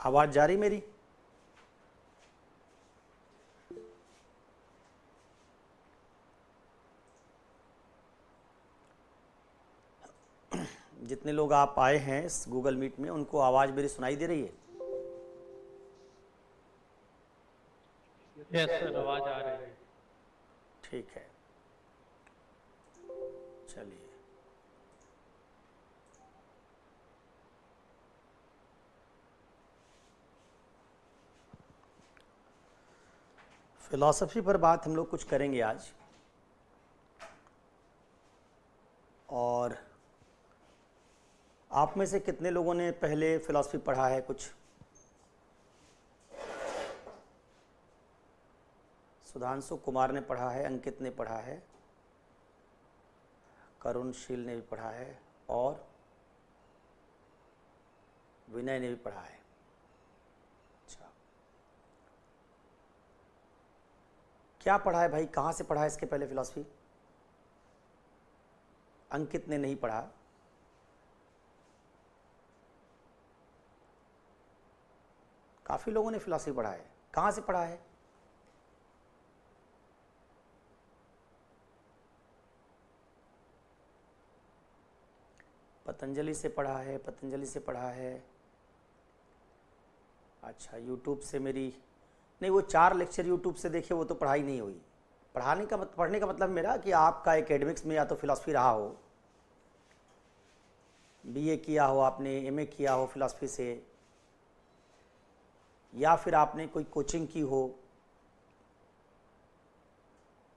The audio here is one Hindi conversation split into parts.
आवाज़ जा रही मेरी? जितने लोग आप आए हैं इस गूगल मीट में, उनको आवाज़ मेरी सुनाई दे रही है? यस सर, आवाज आ रही है। ठीक है, चलिए। फिलॉसफी पर बात हम लोग कुछ करेंगे आज। और आप में से कितने लोगों ने पहले फिलॉसफी पढ़ा है? कुछ सुधांशु कुमार ने पढ़ा है, अंकित ने पढ़ा है, करुणशील ने भी पढ़ा है और विनय ने भी पढ़ा है। अच्छा, क्या पढ़ा है भाई? कहाँ से पढ़ा है इसके पहले फिलॉसफी? अंकित ने नहीं पढ़ा। काफ़ी लोगों ने फिलॉसफी पढ़ा है। कहाँ से पढ़ा है? पतंजलि से पढ़ा है, पतंजलि से पढ़ा है। अच्छा, यूट्यूब से मेरी नहीं, वो 4 लेक्चर यूट्यूब से देखे, वो तो पढ़ाई नहीं हुई। पढ़ने का मतलब मेरा कि आपका एकेडमिक्स में या तो फिलॉसफी रहा हो, बीए किया हो आपने, एमए किया हो फिलॉसफी से, या फिर आपने कोई कोचिंग की हो,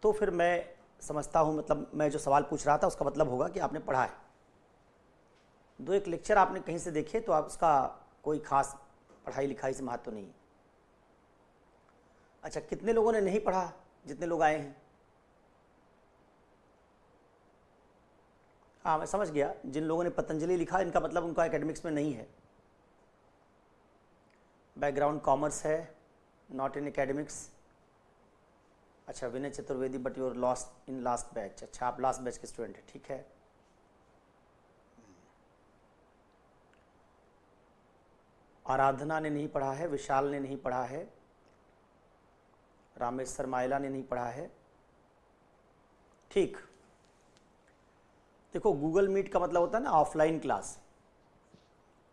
तो फिर मैं समझता हूँ, मतलब मैं जो सवाल पूछ रहा था उसका मतलब होगा कि आपने पढ़ा है। 2-1 लेक्चर आपने कहीं से देखे तो आप उसका कोई खास पढ़ाई लिखाई से महत्व नहीं है। अच्छा, कितने लोगों ने नहीं पढ़ा जितने लोग आए हैं? हाँ, मैं समझ गया। जिन लोगों ने पतंजलि लिखा इनका मतलब उनका एकेडमिक्स में नहीं है, बैकग्राउंड कॉमर्स है, नॉट इन एकेडमिक्स। अच्छा, Vinay Chaturvedi, but you're lost in last batch. अच्छा, आप लास्ट बैच के स्टूडेंट हैं, ठीक है। आराधना ने नहीं पढ़ा है, विशाल ने नहीं पढ़ा है, रामेश्वर मायला ने नहीं पढ़ा है। ठीक, देखो गूगल मीट का मतलब होता है ना ऑफलाइन क्लास,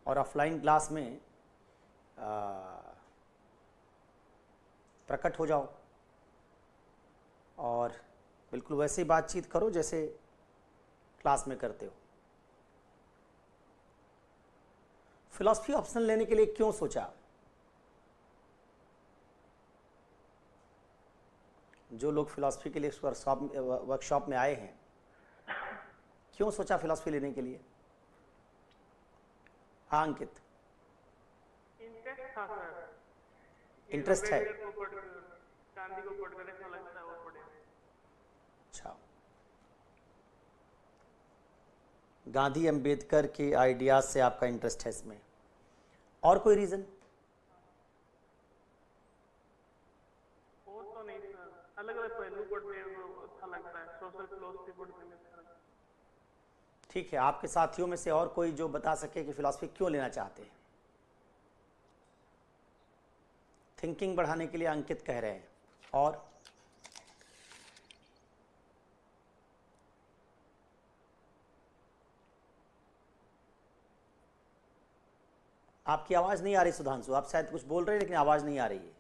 और ऑफलाइन क्लास में प्रकट हो जाओ और बिल्कुल वैसे ही बातचीत करो जैसे क्लास में करते हो। फिलॉसफी ऑप्शनल लेने के लिए क्यों सोचा? जो लोग फिलॉसफी के लिए वर्कशॉप में आए हैं, क्यों सोचा फिलॉसफी लेने के लिए? हाँ अंकित, इंटरेस्ट था सर। इंटरेस्ट है। गांधी को कोट करने अच्छा लगता है, वो पढ़े। अच्छा, गांधी अंबेडकर के आइडियाज से आपका इंटरेस्ट है इसमें, और कोई रीज़न? और तो नहीं सर, अलग अलग पहलू पढ़ने में अच्छा लगता है, सोशल फिलोसफी पढ़ने में अच्छा लगता है। ठीक है, आपके साथियों में से और कोई जो बता सके कि फिलॉसफी क्यों लेना चाहते हैं? थिंकिंग बढ़ाने के लिए अंकित कह रहे हैं, और आपकी आवाज़ नहीं आ रही सुधांशु, आप शायद कुछ बोल रहे हैं लेकिन आवाज़ नहीं आ रही है।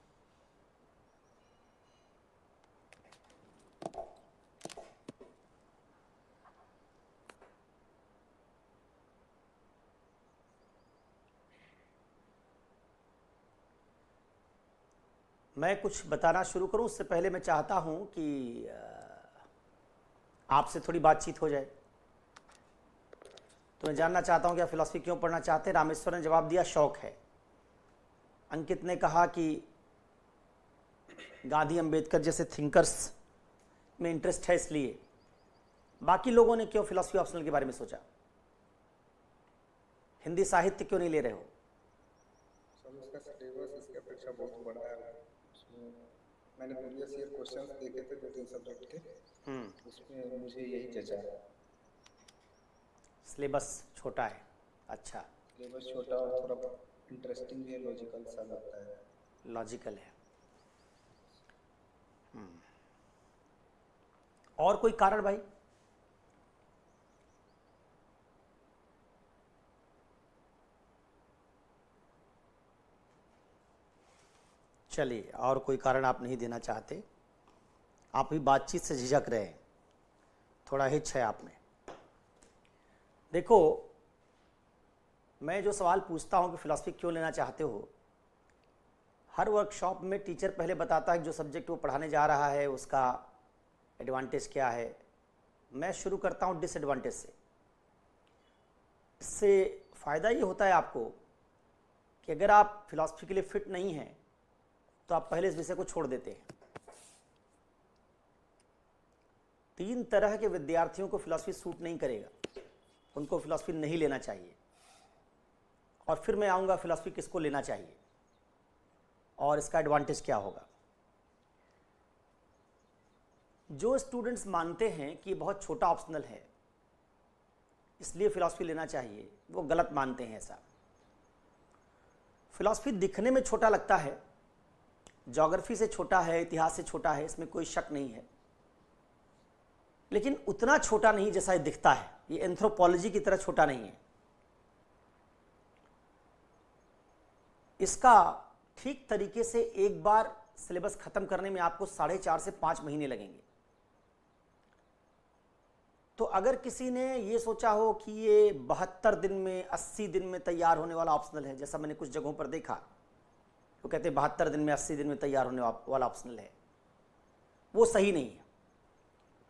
मैं कुछ बताना शुरू करूं उससे पहले मैं चाहता हूं कि आपसे थोड़ी बातचीत हो जाए। तो मैं जानना चाहता हूं कि आप फिलॉसफी क्यों पढ़ना चाहते हैं। रामेश्वर ने जवाब दिया शौक है। अंकित ने कहा कि गांधी अंबेडकर जैसे थिंकर्स में इंटरेस्ट है इसलिए। बाकी लोगों ने क्यों फिलॉसफी ऑप्शनल के बारे में सोचा? हिंदी साहित्य क्यों नहीं ले रहे हो? सर उसका सिलेबस इसके अपेक्षा बहुत बड़ा है। उसमें मैंने प्रीवियस ईयर क्वेश्चंस देखे थे 2-3 सब्जेक्ट के, उसमें मुझे यही जचा। सिलेबस छोटा है। अच्छा, सिलेबस छोटा और थोड़ा इंटरेस्टिंग भी है, लॉजिकल सा लगता है। लॉजिकल है। और कोई कारण भाई? चलिए, और कोई कारण आप नहीं देना चाहते, आप भी बातचीत से झिझक रहे हैं, थोड़ा हिच है आप में। देखो, मैं जो सवाल पूछता हूं कि फिलॉसफी क्यों लेना चाहते हो, हर वर्कशॉप में टीचर पहले बताता है कि जो सब्जेक्ट वो पढ़ाने जा रहा है उसका एडवांटेज क्या है। मैं शुरू करता हूं डिसएडवांटेज से। इससे फ़ायदा ये होता है आपको कि अगर आप फिलॉसफी के लिए फिट नहीं हैं तो आप पहले इस विषय को छोड़ देते हैं। 3 तरह के विद्यार्थियों को फिलॉसफी सूट नहीं करेगा, उनको फिलॉसफी नहीं लेना चाहिए। और फिर मैं आऊँगा फिलॉसफी किसको लेना चाहिए और इसका एडवांटेज क्या होगा। जो स्टूडेंट्स मानते हैं कि ये बहुत छोटा ऑप्शनल है इसलिए फिलॉसफी लेना चाहिए, वो गलत मानते हैं ऐसा। फिलॉसफी दिखने में छोटा लगता है, ज्योग्राफी से छोटा है, इतिहास से छोटा है, इसमें कोई शक नहीं है, लेकिन उतना छोटा नहीं जैसा ये दिखता है। ये एंथ्रोपोलॉजी की तरह छोटा नहीं है। इसका ठीक तरीके से एक बार सिलेबस खत्म करने में आपको 4.5 से 5 महीने लगेंगे। तो अगर किसी ने ये सोचा हो कि ये 72 दिन में 80 दिन में तैयार होने वाला ऑप्शनल है, जैसा मैंने कुछ जगहों पर देखा, वो कहते हैं 72 दिन में 80 दिन में तैयार होने वाला ऑप्शनल है, वो सही नहीं है।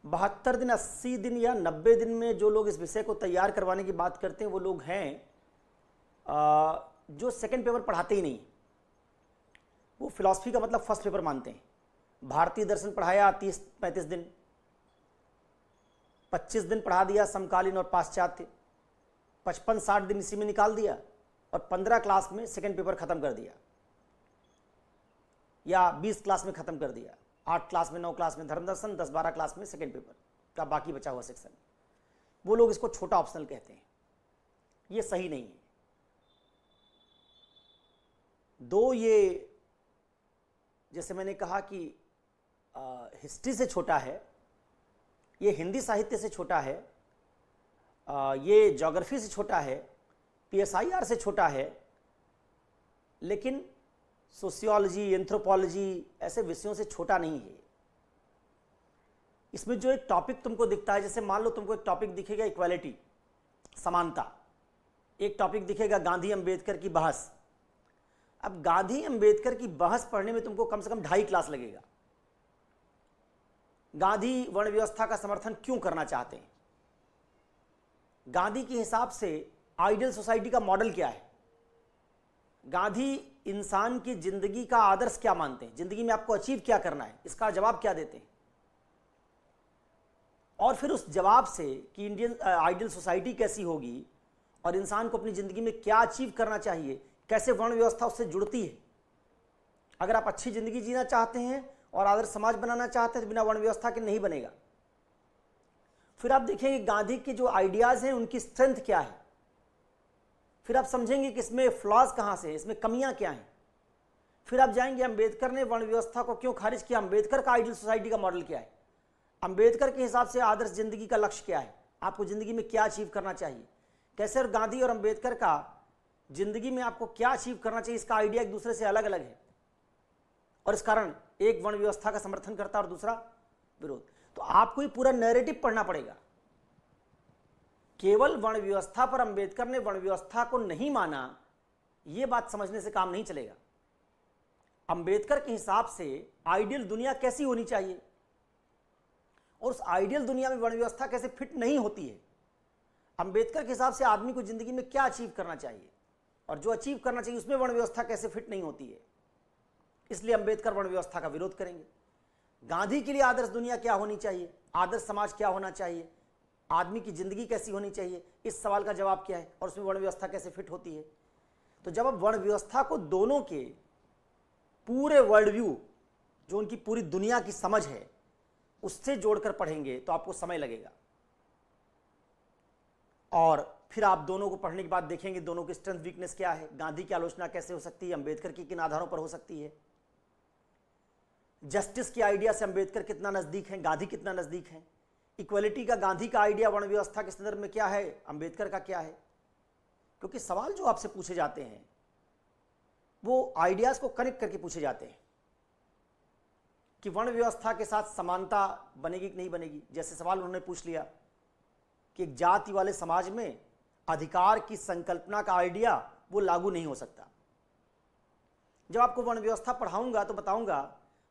72 दिन, 80 दिन या 90 दिन में जो लोग इस विषय को तैयार करवाने की बात करते हैं वो लोग हैं जो सेकंड पेपर पढ़ाते ही नहीं। वो फिलॉसफी का मतलब फर्स्ट पेपर मानते हैं। भारतीय दर्शन पढ़ाया 30-35 दिन, 25 दिन पढ़ा दिया समकालीन और पाश्चात्य, 55-60 दिन इसी में निकाल दिया और 15 क्लास में सेकंड पेपर खत्म कर दिया या 20 क्लास में खत्म कर दिया। 8 क्लास में 9 क्लास में धर्म दर्शन, 10-12 क्लास में सेकंड पेपर का बाकी बचा हुआ सेक्शन। वो लोग इसको छोटा ऑप्शनल कहते हैं। ये सही नहीं है। दो, ये जैसे मैंने कहा कि हिस्ट्री से छोटा है, ये हिंदी साहित्य से छोटा है, ये ज्योग्राफी से छोटा है, PSIR से छोटा है, लेकिन सोशियोलॉजी, एंथ्रोपोलॉजी ऐसे विषयों से छोटा नहीं है। इसमें जो एक टॉपिक तुमको दिखता है, जैसे मान लो तुमको एक टॉपिक दिखेगा इक्वालिटी, समानता, एक टॉपिक दिखेगा गांधी अंबेडकर की बहस। अब गांधी अंबेडकर की बहस पढ़ने में तुमको कम से कम 2.5 क्लास लगेगा। गांधी वर्ण व्यवस्था का समर्थन क्यों करना चाहते हैं, गांधी के हिसाब से आइडियल सोसाइटी का मॉडल क्या है, गांधी इंसान की जिंदगी का आदर्श क्या मानते हैं, जिंदगी में आपको अचीव क्या करना है, इसका जवाब क्या देते हैं। और फिर उस जवाब से कि इंडियन आइडियल सोसाइटी कैसी होगी और इंसान को अपनी जिंदगी में क्या अचीव करना चाहिए, कैसे वर्ण व्यवस्था उससे जुड़ती है। अगर आप अच्छी जिंदगी जीना चाहते हैं और आदर्श समाज बनाना चाहते हैं तो बिना वर्ण व्यवस्था के नहीं बनेगा। फिर आप देखेंगे गांधी के जो आइडियाज हैं उनकी स्ट्रेंथ क्या है, फिर आप समझेंगे कि इसमें फ्लॉज कहां से है, इसमें कमियां क्या हैं। फिर आप जाएंगे अंबेडकर ने वर्ण व्यवस्था को क्यों खारिज किया, अंबेडकर का आइडियल सोसाइटी का मॉडल क्या है, अंबेडकर के हिसाब से आदर्श जिंदगी का लक्ष्य क्या है, आपको जिंदगी में क्या अचीव करना चाहिए, कैसे। और गांधी और अंबेडकर का जिंदगी में आपको क्या अचीव करना चाहिए, इसका आइडिया एक दूसरे से अलग अलग है और इस कारण एक वर्ण व्यवस्था का समर्थन करता है और दूसरा विरोध। तो आपको ये पूरा नैरेटिव पढ़ना पड़ेगा। केवल वर्ण व्यवस्था पर अंबेडकर ने वर्ण व्यवस्था को नहीं माना, यह बात समझने से काम नहीं चलेगा। अंबेडकर के हिसाब से आइडियल दुनिया कैसी होनी चाहिए और उस आइडियल दुनिया में वर्ण व्यवस्था कैसे फिट नहीं होती है। अंबेडकर के हिसाब से आदमी को जिंदगी में क्या अचीव करना चाहिए और जो अचीव करना चाहिए उसमें वर्ण व्यवस्था कैसे फिट नहीं होती है, इसलिए अंबेडकर वर्ण व्यवस्था का विरोध करेंगे। गांधी के लिए आदर्श दुनिया क्या होनी चाहिए, आदर्श समाज क्या होना चाहिए, आदमी की जिंदगी कैसी होनी चाहिए, इस सवाल का जवाब क्या है और उसमें वर्ण व्यवस्था कैसे फिट होती है। तो जब आप वर्ण व्यवस्था को दोनों के पूरे वर्ल्ड व्यू, जो उनकी पूरी दुनिया की समझ है, उससे जोड़कर पढ़ेंगे तो आपको समय लगेगा। और फिर आप दोनों को पढ़ने के बाद देखेंगे दोनों की स्ट्रेंथ वीकनेस क्या है, गांधी की आलोचना कैसे हो सकती है, अंबेडकर की किन आधारों पर हो सकती है, जस्टिस के आइडिया से अंबेडकर कितना नजदीक है, गांधी कितना नजदीक है, इक्वलिटी का गांधी का आइडिया वर्ण व्यवस्था के संदर्भ में क्या है, अंबेडकर का क्या है। क्योंकि सवाल जो आपसे पूछे जाते हैं वो आइडियाज को कनेक्ट करके पूछे जाते हैं कि वर्ण व्यवस्था के साथ समानता बनेगी कि नहीं बनेगी। जैसे सवाल उन्होंने पूछ लिया कि एक जाति वाले समाज में अधिकार की संकल्पना का आइडिया वो लागू नहीं हो सकता। जब आपको वर्ण व्यवस्था पढ़ाऊंगा तो बताऊंगा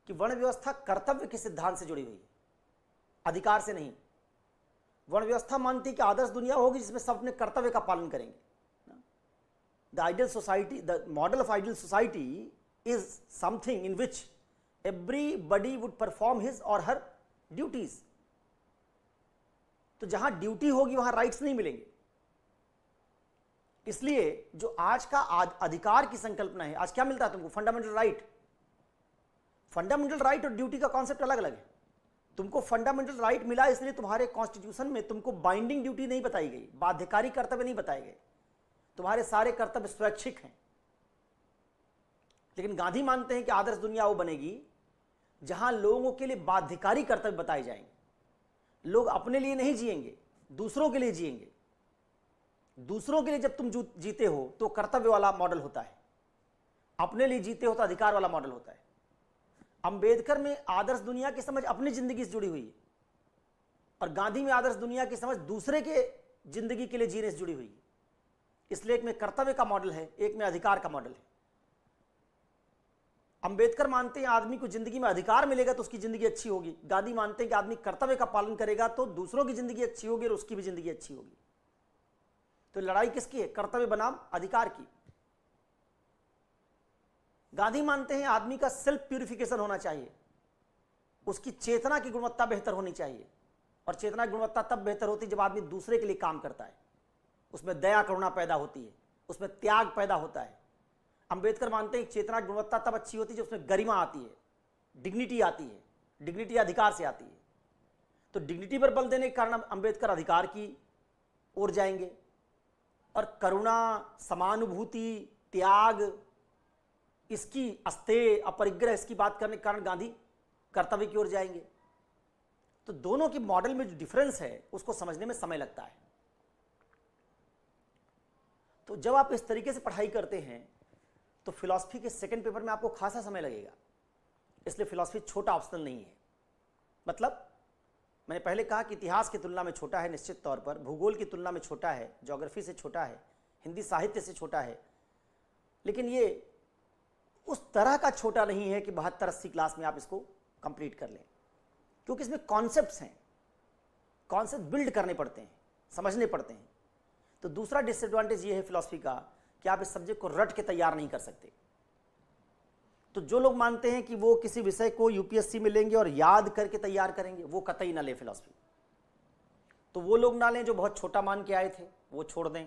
कि वर्ण व्यवस्था कर्तव्य के सिद्धांत से जुड़ी हुई है, अधिकार से नहीं। वर्ण व्यवस्था मानती है कि आदर्श दुनिया होगी जिसमें सब अपने कर्तव्य का पालन करेंगे। The ideal society, the model of ideal society is something in which everybody would perform his or her duties। तो जहां ड्यूटी होगी वहां राइट्स नहीं मिलेंगे। इसलिए जो आज का अधिकार की संकल्पना है, आज क्या मिलता है तुमको? Fundamental right. फंडामेंटल राइट और ड्यूटी का कॉन्सेप्ट अलग अलग है। तुमको फंडामेंटल राइट मिला इसलिए तुम्हारे कॉन्स्टिट्यूशन में तुमको बाइंडिंग ड्यूटी नहीं बताई गई, बाध्यकारी कर्तव्य नहीं बताए गए, तुम्हारे सारे कर्तव्य स्वैच्छिक हैं। लेकिन गांधी मानते हैं कि आदर्श दुनिया वो बनेगी जहां लोगों के लिए बाध्यकारी कर्तव्य बताए जाएंगे। लोग अपने लिए नहीं जिएंगे, दूसरों के लिए जिएंगे। दूसरों के लिए जब तुम जीते हो तो कर्तव्य वाला मॉडल होता है, अपने लिए जीते हो तो अधिकार वाला मॉडल होता है। अंबेडकर में आदर्श दुनिया की समझ अपनी जिंदगी से जुड़ी हुई है और गांधी में आदर्श दुनिया की समझ दूसरे के जिंदगी के लिए जीने से जुड़ी हुई है। इसलिए एक में कर्तव्य का मॉडल है, एक में अधिकार का मॉडल है। अंबेडकर मानते हैं आदमी को जिंदगी में अधिकार मिलेगा तो उसकी जिंदगी अच्छी होगी। गांधी मानते हैं कि आदमी कर्तव्य का पालन करेगा तो दूसरों की जिंदगी अच्छी होगी और उसकी भी जिंदगी अच्छी होगी। तो लड़ाई किसकी है? कर्तव्य बनाम अधिकार की। गांधी मानते हैं आदमी का सेल्फ प्यूरिफिकेशन होना चाहिए, उसकी चेतना की गुणवत्ता बेहतर होनी चाहिए। और चेतना की गुणवत्ता तब बेहतर होती है जब आदमी दूसरे के लिए काम करता है, उसमें दया करुणा पैदा होती है, उसमें त्याग पैदा होता है। अंबेडकर मानते हैं चेतना की गुणवत्ता तब अच्छी होती है जब उसमें गरिमा आती है, डिग्निटी आती है। डिग्निटी अधिकार से आती है। तो डिग्निटी पर बल देने के कारण अंबेडकर अधिकार की ओर जाएंगे और करुणा, समानुभूति, त्याग, इसकी अस्तेय, अपरिग्रह, इसकी बात करने के कारण गांधी कर्तव्य की ओर जाएंगे। तो दोनों के मॉडल में जो डिफरेंस है उसको समझने में समय लगता है। तो जब आप इस तरीके से पढ़ाई करते हैं तो फिलॉसफी के सेकंड पेपर में आपको खासा समय लगेगा। इसलिए फिलॉसफी छोटा ऑप्शनल नहीं है। मतलब मैंने पहले कहा कि इतिहास की तुलना में छोटा है निश्चित तौर पर, भूगोल की तुलना में छोटा है, ज्योग्राफी से छोटा है, हिंदी साहित्य से छोटा है, लेकिन ये उस तरह का छोटा नहीं है कि 72-80 क्लास में आप इसको कंप्लीट कर लें, क्योंकि इसमें कॉन्सेप्ट्स हैं, कॉन्सेप्ट बिल्ड करने पड़ते हैं, समझने पड़ते हैं। तो दूसरा डिसएडवांटेज ये है फिलॉसफी का कि आप इस सब्जेक्ट को रट के तैयार नहीं कर सकते। तो जो लोग मानते हैं कि वो किसी विषय को यूपीएससी में लेंगे और याद करके तैयार करेंगे, वो कतई ना ले फिलॉसफी। तो वो लोग ना लें जो बहुत छोटा मान के आए थे, वो छोड़ दें।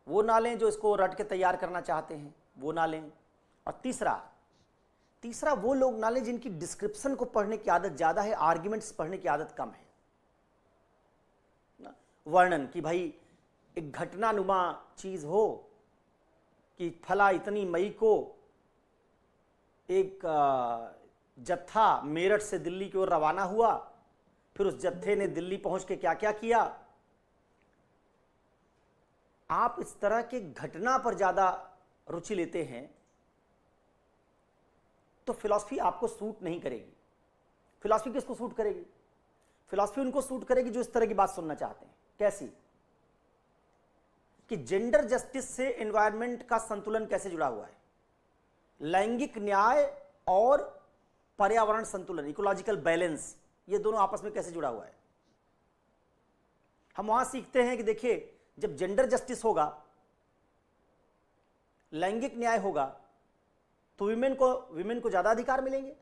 वो ना लें जो इसको रट के तैयार करना चाहते हैं, वो ना लें। और तीसरा वो लोग ना लें जिनकी डिस्क्रिप्शन को पढ़ने की आदत ज़्यादा है, आर्ग्यूमेंट्स पढ़ने की आदत कम है ना। वर्णन कि भाई एक घटनानुमा चीज़ हो कि फला इतनी मई को एक जत्था मेरठ से दिल्ली की ओर रवाना हुआ, फिर उस जत्थे ने दिल्ली पहुंच के क्या क्या किया। आप इस तरह के घटना पर ज़्यादा रुचि लेते हैं तो फिलॉसफी आपको सूट नहीं करेगी। फिलॉसफी किसको सूट करेगी? फिलॉसफी उनको सूट करेगी जो इस तरह की बात सुनना चाहते हैं। कैसी? कि जेंडर जस्टिस से एनवायरनमेंट का संतुलन कैसे जुड़ा हुआ है, लैंगिक न्याय और पर्यावरण संतुलन, इकोलॉजिकल बैलेंस, ये दोनों आपस में कैसे जुड़ा हुआ है। हम वहां सीखते हैं कि देखिए जब जेंडर जस्टिस होगा, लैंगिक न्याय होगा, तो विमेन को ज्यादा अधिकार मिलेंगे।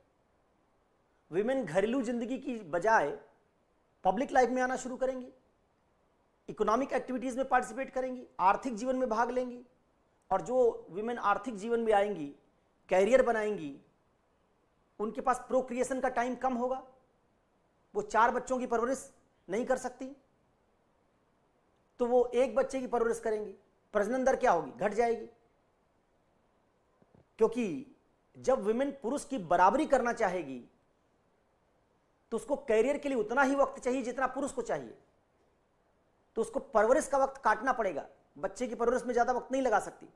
विमेन घरेलू जिंदगी की बजाय पब्लिक लाइफ में आना शुरू करेंगी, इकोनॉमिक एक्टिविटीज में पार्टिसिपेट करेंगी, आर्थिक जीवन में भाग लेंगी। और जो विमेन आर्थिक जीवन में आएंगी, कैरियर बनाएंगी, उनके पास प्रोक्रिएशन का टाइम कम होगा, वो 4 बच्चों की परवरिश नहीं कर सकती। तो वो एक बच्चे की परवरिश करेंगी, प्रजनन दर क्या होगी, घट जाएगी। क्योंकि जब विमेन पुरुष की बराबरी करना चाहेगी तो उसको कैरियर के लिए उतना ही वक्त चाहिए जितना पुरुष को चाहिए, तो उसको परवरिश का वक्त काटना पड़ेगा। बच्चे की परवरिश में ज्यादा वक्त नहीं लगा सकती,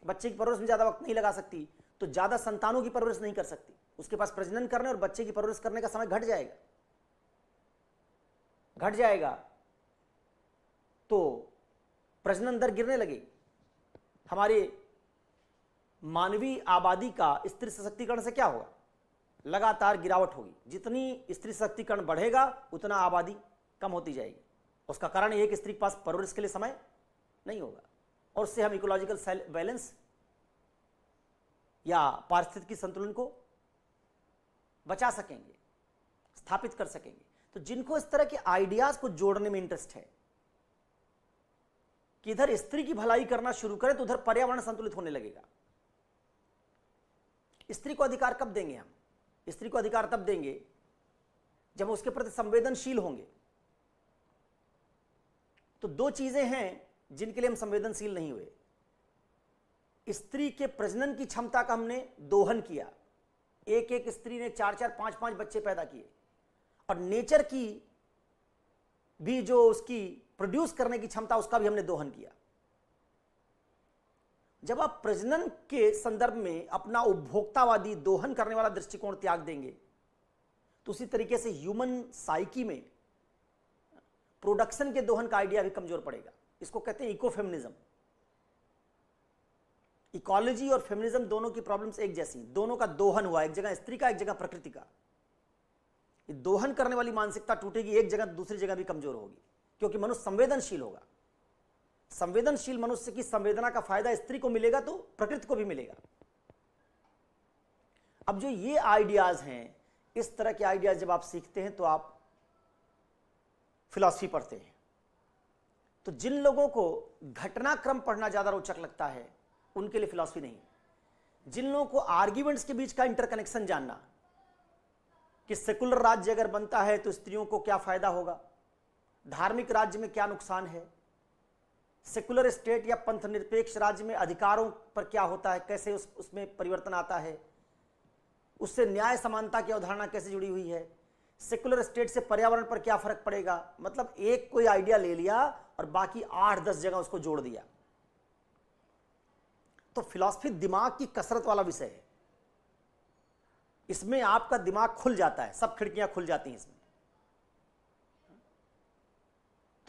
बच्चे की परवरिश में ज्यादा वक्त नहीं लगा सकती तो ज्यादा संतानों की परवरिश नहीं कर सकती। उसके पास प्रजनन करने और बच्चे की परवरिश करने का समय घट जाएगा, तो प्रजनन दर गिरने लगेगी। हमारे मानवीय आबादी का स्त्री सशक्तिकरण से क्या होगा, लगातार गिरावट होगी। जितनी स्त्री सशक्तिकरण बढ़ेगा उतना आबादी कम होती जाएगी। उसका कारण यह कि स्त्री के पास परवरिश के लिए समय नहीं होगा, और उससे हम इकोलॉजिकल बैलेंस या पारिस्थितिकी संतुलन को बचा सकेंगे, स्थापित कर सकेंगे। तो जिनको इस तरह के आइडियाज को जोड़ने में इंटरेस्ट है कि इधर स्त्री की भलाई करना शुरू करें तो उधर पर्यावरण संतुलित होने लगेगा। स्त्री को अधिकार कब देंगे हम? स्त्री को अधिकार तब देंगे जब हम उसके प्रति संवेदनशील होंगे। तो दो चीजें हैं जिनके लिए हम संवेदनशील नहीं हुए। स्त्री के प्रजनन की क्षमता का हमने दोहन किया, एक एक स्त्री ने 4-4, 5-5 बच्चे पैदा किए, और नेचर की भी जो उसकी प्रोड्यूस करने की क्षमता उसका भी हमने दोहन किया। जब आप प्रजनन के संदर्भ में अपना उपभोक्तावादी दोहन करने वाला दृष्टिकोण त्याग देंगे तो उसी तरीके से ह्यूमन साइकी में प्रोडक्शन के दोहन का आइडिया भी कमजोर पड़ेगा। इसको कहते हैं इकोफेमिनिज्म। इकोलॉजी और फेमिनिज्म दोनों की प्रॉब्लम्स एक जैसी, दोनों का दोहन हुआ, एक जगह स्त्री का एक जगह प्रकृति का। ये दोहन करने वाली मानसिकता टूटेगी, एक जगह दूसरी जगह भी कमजोर होगी, क्योंकि मनुष्य संवेदनशील होगा। संवेदनशील मनुष्य की संवेदना का फायदा स्त्री को मिलेगा तो प्रकृति को भी मिलेगा। अब जो ये आइडियाज हैं, इस तरह के आइडियाज जब आप सीखते हैं तो आप फिलॉसफी पढ़ते हैं। तो जिन लोगों को घटनाक्रम पढ़ना ज्यादा रोचक लगता है उनके लिए फिलॉसफी नहीं। जिन लोगों को आर्ग्यूमेंट्स के बीच का इंटरकनेक्शन जानना कि सेकुलर राज्य अगर बनता है तो स्त्रियों को क्या फायदा होगा, धार्मिक राज्य में क्या नुकसान है, सेकुलर स्टेट या पंथ निरपेक्ष राज्य में अधिकारों पर क्या होता है, कैसे उसमें परिवर्तन आता है, उससे न्याय समानता की अवधारणा कैसे जुड़ी हुई है, सेकुलर स्टेट से पर्यावरण पर क्या फर्क पड़ेगा। मतलब एक कोई आइडिया ले लिया और बाकी 8-10 जगह उसको जोड़ दिया। तो फिलॉसफी दिमाग की कसरत वाला विषय है। इसमें आपका दिमाग खुल जाता है, सब खिड़कियां खुल जाती हैं इसमें।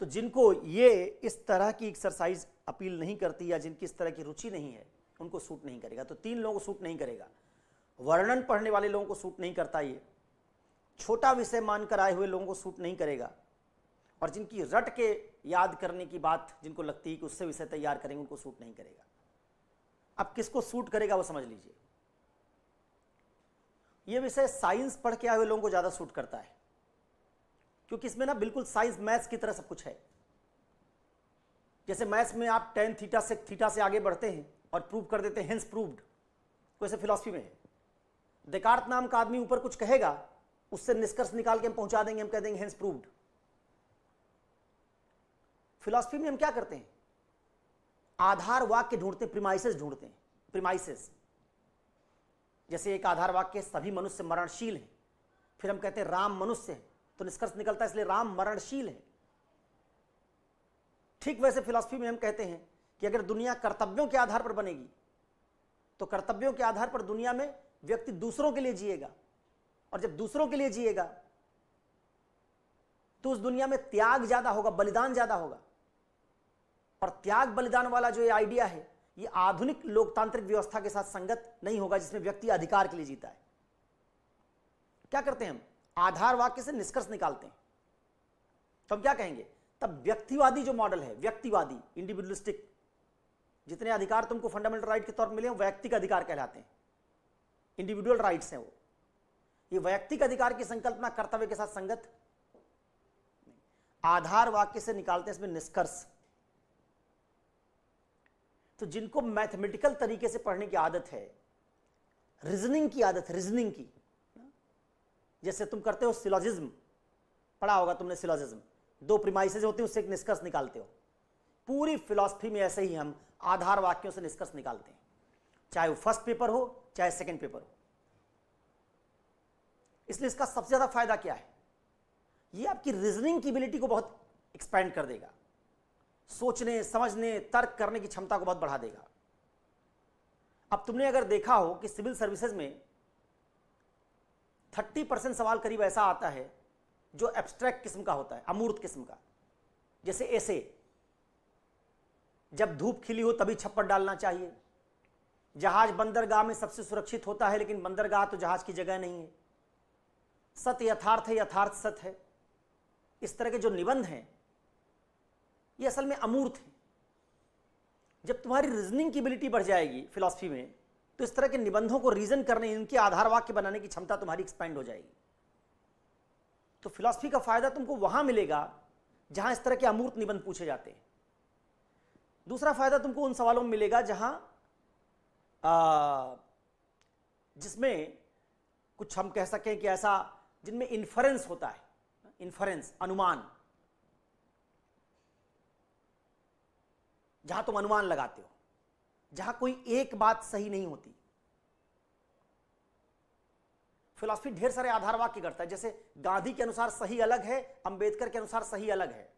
तो जिनको ये इस तरह की एक्सरसाइज अपील नहीं करती या जिनकी इस तरह की रुचि नहीं है उनको सूट नहीं करेगा। तो 3 लोगों को सूट नहीं करेगा। वर्णन पढ़ने वाले लोगों को सूट नहीं करता, ये छोटा विषय मानकर आए हुए लोगों को सूट नहीं करेगा, और जिनकी रट के याद करने की बात जिनको लगती है कि उससे विषय तैयार करेंगे उनको सूट नहीं करेगा। अब किसको सूट करेगा वो समझ लीजिए। ये विषय साइंस पढ़ के आए हुए लोगों को ज्यादा सूट करता है, क्योंकि इसमें ना बिल्कुल साइंस मैथ्स की तरह सब कुछ है। जैसे मैथ्स में आप tan थीटा से आगे बढ़ते हैं और प्रूव कर देते हैं, हेंस प्रूव्ड। वैसे फिलॉसफी में है, देकार्त नाम का आदमी ऊपर कुछ कहेगा, उससे निष्कर्ष निकाल के हम पहुंचा देंगे, हम कह देंगे हेंस प्रूव्ड। फिलॉसफी में हम क्या करते हैं, आधार वाक्य ढूंढते हैं, प्रीमाइसेस ढूंढते हैं, प्रीमाइसेस। जैसे एक आधार वाक्य, सभी मनुष्य मरणशील हैं, फिर हम कहते हैं राम मनुष्य है, तो निष्कर्ष निकलता है इसलिए राम मरणशील है। ठीक वैसे फिलॉसफी में हम कहते हैं कि अगर दुनिया कर्तव्यों के आधार पर बनेगी तो कर्तव्यों के आधार पर दुनिया में व्यक्ति दूसरों के लिए जिएगा, और जब दूसरों के लिए जिएगा तो उस दुनिया में त्याग ज्यादा होगा, बलिदान ज्यादा होगा। और त्याग बलिदान वाला जो ये आइडिया है, ये आधुनिक लोकतांत्रिक व्यवस्था के साथ संगत नहीं होगा, जिसमें व्यक्ति अधिकार के लिए जीता है। क्या करते हैं हम, आधार वाक्य से निष्कर्ष निकालते हैं। तो हम क्या कहेंगे, तब व्यक्तिवादी जो मॉडल है, व्यक्तिवादी इंडिविजुअलिस्टिक, जितने अधिकार तुमको फंडामेंटल राइट के तौर पर मिले हैं वैयक्तिक अधिकार कहलाते हैं, इंडिविजुअल राइट्स हैं वो। ये वैयक्तिक अधिकार की संकल्पना कर्तव्य के साथ संगत। आधार वाक्य से निकालते हैं इसमें निष्कर्ष। तो जिनको मैथमेटिकल तरीके से पढ़ने की आदत है, रीजनिंग की आदत है, रीजनिंग की, जैसे तुम करते हो सिलोजिज्म, पढ़ा होगा तुमने सिलोजिज्म, 2 प्रीमाइसेस होते हैं, उससे एक निष्कर्ष निकालते हो। पूरी फिलॉसफी में ऐसे ही हम आधार वाक्यों से निष्कर्ष निकालते हैं, चाहे वो फर्स्ट पेपर हो चाहे सेकंड पेपर हो। इसलिए इसका सबसे ज्यादा फायदा क्या है, ये आपकी रीजनिंग की एबिलिटी को बहुत एक्सपैंड कर देगा, सोचने समझने तर्क करने की क्षमता को बहुत बढ़ा देगा। अब तुमने अगर देखा हो कि सिविल सर्विसेज में 30% सवाल करीब ऐसा आता है जो एब्स्ट्रैक्ट किस्म का होता है, अमूर्त किस्म का। जैसे ऐसे, जब धूप खिली हो तभी छप्पर डालना चाहिए, जहाज बंदरगाह में सबसे सुरक्षित होता है लेकिन बंदरगाह तो जहाज की जगह नहीं है, सत्य यथार्थ है, यथार्थ सत्य है। इस तरह के जो निबंध हैं ये असल में अमूर्त हैं। जब तुम्हारी रीजनिंग की एबिलिटी बढ़ जाएगी फिलॉसफी में, तो इस तरह के निबंधों को रीजन करने, इनके आधार वाक्य बनाने की क्षमता तुम्हारी एक्सपैंड हो जाएगी। तो फिलॉसफी का फायदा तुमको वहां मिलेगा जहां इस तरह के अमूर्त निबंध पूछे जाते हैं। दूसरा फायदा तुमको उन सवालों में मिलेगा जहां जिसमें कुछ हम कह सकें कि ऐसा, जिनमें इन्फरेंस होता है, इन्फरेंस अनुमान, जहां तुम अनुमान लगाते हो, जहां कोई एक बात सही नहीं होती। फिलॉसफी ढेर सारे आधार वाक्य करता है, जैसे गांधी के अनुसार सही अलग है, अंबेडकर के अनुसार सही अलग है,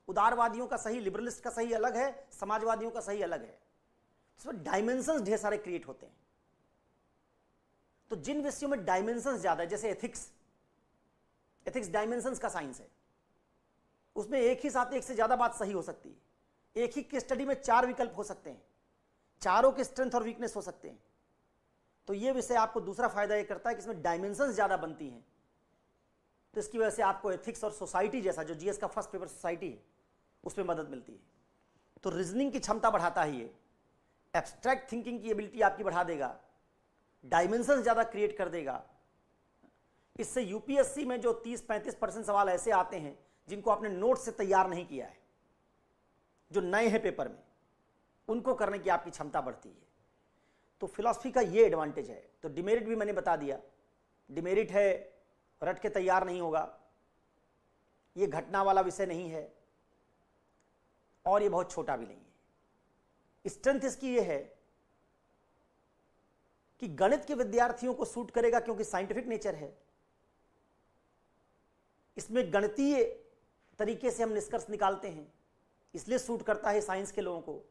उदारवादियों का सही, लिबरलिस्ट का सही अलग है, समाजवादियों का सही अलग है। इसमें डायमेंशंस ढेर सारे क्रिएट होते हैं। तो जिन विषयों में डायमेंशंस ज्यादा है, जैसे एथिक्स, एथिक्स डायमेंशंस का साइंस है, उसमें एक ही साथ एक से ज्यादा बात सही हो सकती है। एक ही केस स्टडी में 4 विकल्प हो सकते हैं, चारों के स्ट्रेंथ और वीकनेस हो सकते हैं। तो यह विषय आपको दूसरा फायदा यह करता है कि इसमें डायमेंशंस ज्यादा बनती हैं। तो इसकी वजह से आपको एथिक्स और सोसाइटी जैसा, जो जीएस का फर्स्ट पेपर सोसाइटी है, उसमें मदद मिलती है। तो रीजनिंग की क्षमता बढ़ाता ही है, एब्स्ट्रैक्ट थिंकिंग की एबिलिटी आपकी बढ़ा देगा, डायमेंशंस ज्यादा क्रिएट कर देगा। इससे यूपीएससी में जो 30-35% सवाल ऐसे आते हैं जिनको आपने नोट से तैयार नहीं किया है, जो नए हैं पेपर में, उनको करने की आपकी क्षमता बढ़ती है। तो फिलॉसफी का ये एडवांटेज है। तो डिमेरिट भी मैंने बता दिया। डिमेरिट है, रट के तैयार नहीं होगा, ये घटना वाला विषय नहीं है, और ये बहुत छोटा भी नहीं है। स्ट्रेंथ इसकी ये है कि गणित के विद्यार्थियों को सूट करेगा, क्योंकि साइंटिफिक नेचर है, इसमें गणितीय तरीके से हम निष्कर्ष निकालते हैं, इसलिए सूट करता है साइंस के लोगों को।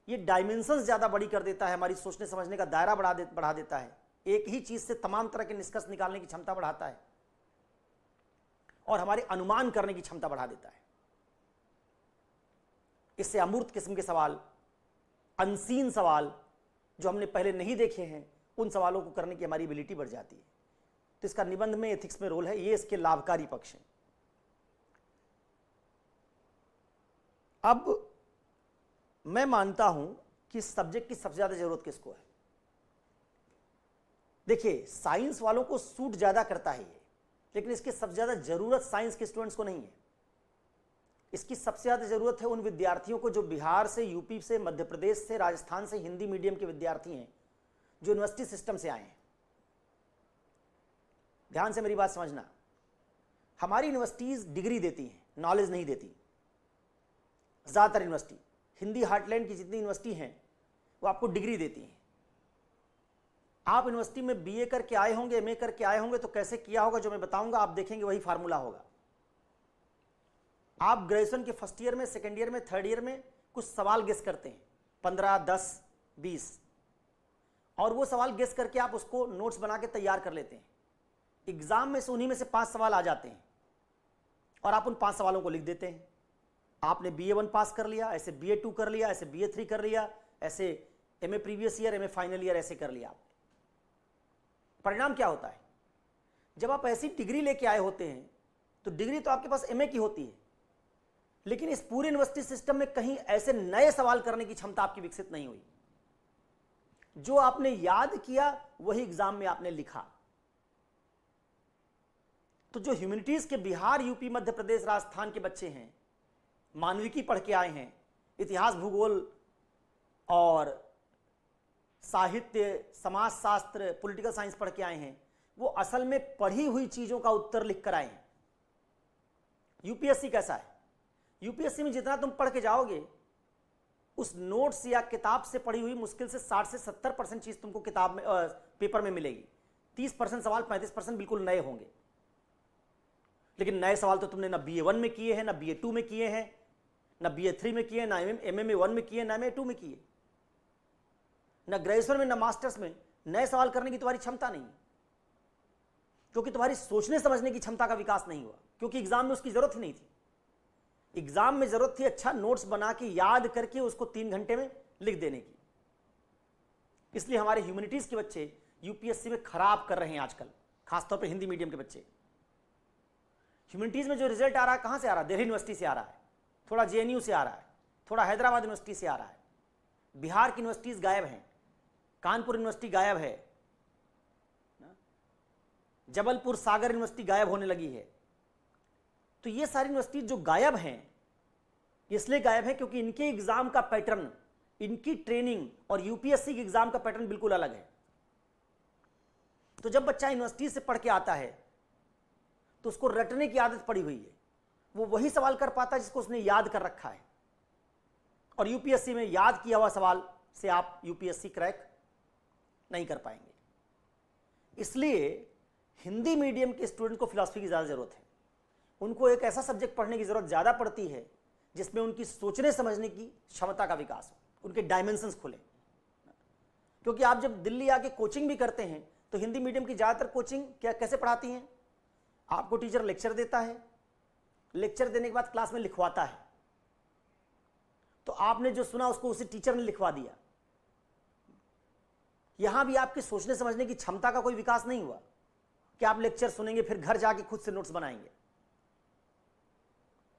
ये डायमेंशंस ज्यादा बड़ी कर देता है, हमारी सोचने समझने का दायरा बढ़ा देता है, एक ही चीज से तमाम तरह के निष्कर्ष निकालने की क्षमता बढ़ाता है, और हमारे अनुमान करने की क्षमता बढ़ा देता है। इससे अमूर्त किस्म के सवाल, अनसीन सवाल, जो हमने पहले नहीं देखे हैं, उन सवालों को करने की हमारी एबिलिटी बढ़ जाती है। तो इसका निबंध में एथिक्स में रोल है, ये इसके लाभकारी पक्ष हैं। अब मैं मानता हूं कि इस सब्जेक्ट की सबसे ज्यादा जरूरत किसको है। देखिए, साइंस वालों को सूट ज्यादा करता है ये, लेकिन इसकी सबसे ज्यादा जरूरत साइंस के स्टूडेंट्स को नहीं है। इसकी सबसे ज्यादा जरूरत है उन विद्यार्थियों को जो बिहार से, यूपी से, मध्य प्रदेश से, राजस्थान से हिंदी मीडियम के विद्यार्थी हैं, जो यूनिवर्सिटी सिस्टम से आए हैं। ध्यान से मेरी बात समझना, हमारी यूनिवर्सिटीज डिग्री देती हैं, नॉलेज नहीं देती। ज्यादातर यूनिवर्सिटी, हिंदी हार्टलैंड की जितनी यूनिवर्सिटी हैं, वो आपको डिग्री देती हैं। आप यूनिवर्सिटी में बीए करके आए होंगे, एमए करके आए होंगे, तो कैसे किया होगा जो मैं बताऊंगा, आप देखेंगे वही फार्मूला होगा। आप ग्रेजुएशन के फर्स्ट ईयर में, सेकेंड ईयर में, थर्ड ईयर में कुछ सवाल गेस करते हैं, 15, 10, 20, और वो सवाल गेस करके आप उसको नोट्स बना के तैयार कर लेते हैं। एग्जाम में से उन्हीं में से 5 सवाल आ जाते हैं, और आप उन 5 सवालों को लिख देते हैं। आपने BA1 पास कर लिया, ऐसे BA2 कर लिया, ऐसे BA3 कर लिया, ऐसे MA previous year, MA final year, ऐसे कर लिया आपने। परिणाम क्या होता है, जब आप ऐसी डिग्री लेके आए होते हैं, तो डिग्री तो आपके पास MA की होती है, लेकिन इस पूरे यूनिवर्सिटी सिस्टम में कहीं ऐसे नए सवाल करने की क्षमता आपकी विकसित नहीं हुई। जो आपने याद किया वही एग्जाम में आपने लिखा। तो जो ह्यूमैनिटीज के बिहार, यूपी, मध्य प्रदेश, राजस्थान के बच्चे हैं, मानविकी पढ़ के आए हैं, इतिहास, भूगोल और साहित्य, समाजशास्त्र, पॉलिटिकल साइंस पढ़ के आए हैं, वो असल में पढ़ी हुई चीजों का उत्तर लिख कर आए हैं। यूपीएससी कैसा है, यूपीएससी में जितना तुम पढ़ के जाओगे उस नोट्स या किताब से पढ़ी हुई मुश्किल से 60 से 70% चीज तुमको किताब में पेपर में मिलेगी। 30% सवाल 35% बिल्कुल नए होंगे। लेकिन नए सवाल तो तुमने ना BA1 में किए हैं, ना BA2 में किए हैं, ना BA3 में किए, ना MMA1 में किए, ना MA2 में किए, ना ग्रेजुएशन में, ना मास्टर्स में। नए सवाल करने की तुम्हारी क्षमता नहीं है, क्योंकि तुम्हारी सोचने समझने की क्षमता का विकास नहीं हुआ, क्योंकि एग्जाम में उसकी जरूरत ही नहीं थी। एग्जाम में जरूरत थी अच्छा नोट्स बना के याद करके उसको 3 घंटे में लिख देने की। इसलिए हमारे ह्यूमैनिटीज के बच्चे यूपीएससी में खराब कर रहे हैं आजकल, खासतौर पे हिंदी मीडियम के बच्चे। ह्यूमैनिटीज में जो रिजल्ट आ रहा है कहां से आ रहा है? दिल्ली यूनिवर्सिटी से आ रहा है, थोड़ा JNU से आ रहा है, थोड़ा हैदराबाद यूनिवर्सिटी से आ रहा है। बिहार की यूनिवर्सिटीज गायब हैं, कानपुर यूनिवर्सिटी गायब है, जबलपुर सागर यूनिवर्सिटी गायब होने लगी है। तो ये सारी यूनिवर्सिटी जो गायब हैं, इसलिए गायब है क्योंकि इनके एग्जाम का पैटर्न, इनकी ट्रेनिंग और यूपीएससी के एग्जाम का पैटर्न बिल्कुल अलग है। तो जब बच्चा यूनिवर्सिटी से पढ़ के आता है तो उसको रटने की आदत पड़ी हुई है, वो वही सवाल कर पाता है जिसको उसने याद कर रखा है। और यूपीएससी में याद किया हुआ सवाल से आप यूपीएससी क्रैक नहीं कर पाएंगे। इसलिए हिंदी मीडियम के स्टूडेंट को फिलॉसफी की ज़्यादा ज़रूरत है। उनको एक ऐसा सब्जेक्ट पढ़ने की ज़रूरत ज़्यादा पड़ती है जिसमें उनकी सोचने समझने की क्षमता का विकास हो, उनके डायमेंशंस खुले। क्योंकि आप जब दिल्ली आके कोचिंग भी करते हैं तो हिंदी मीडियम की ज़्यादातर कोचिंग कैसे पढ़ाती हैं? आपको टीचर लेक्चर देता है, लेक्चर देने के बाद क्लास में लिखवाता है, तो आपने जो सुना उसको उसी टीचर ने लिखवा दिया। यहां भी आपके सोचने समझने की क्षमता का कोई विकास नहीं हुआ कि आप लेक्चर सुनेंगे फिर घर जाके खुद से नोट्स बनाएंगे।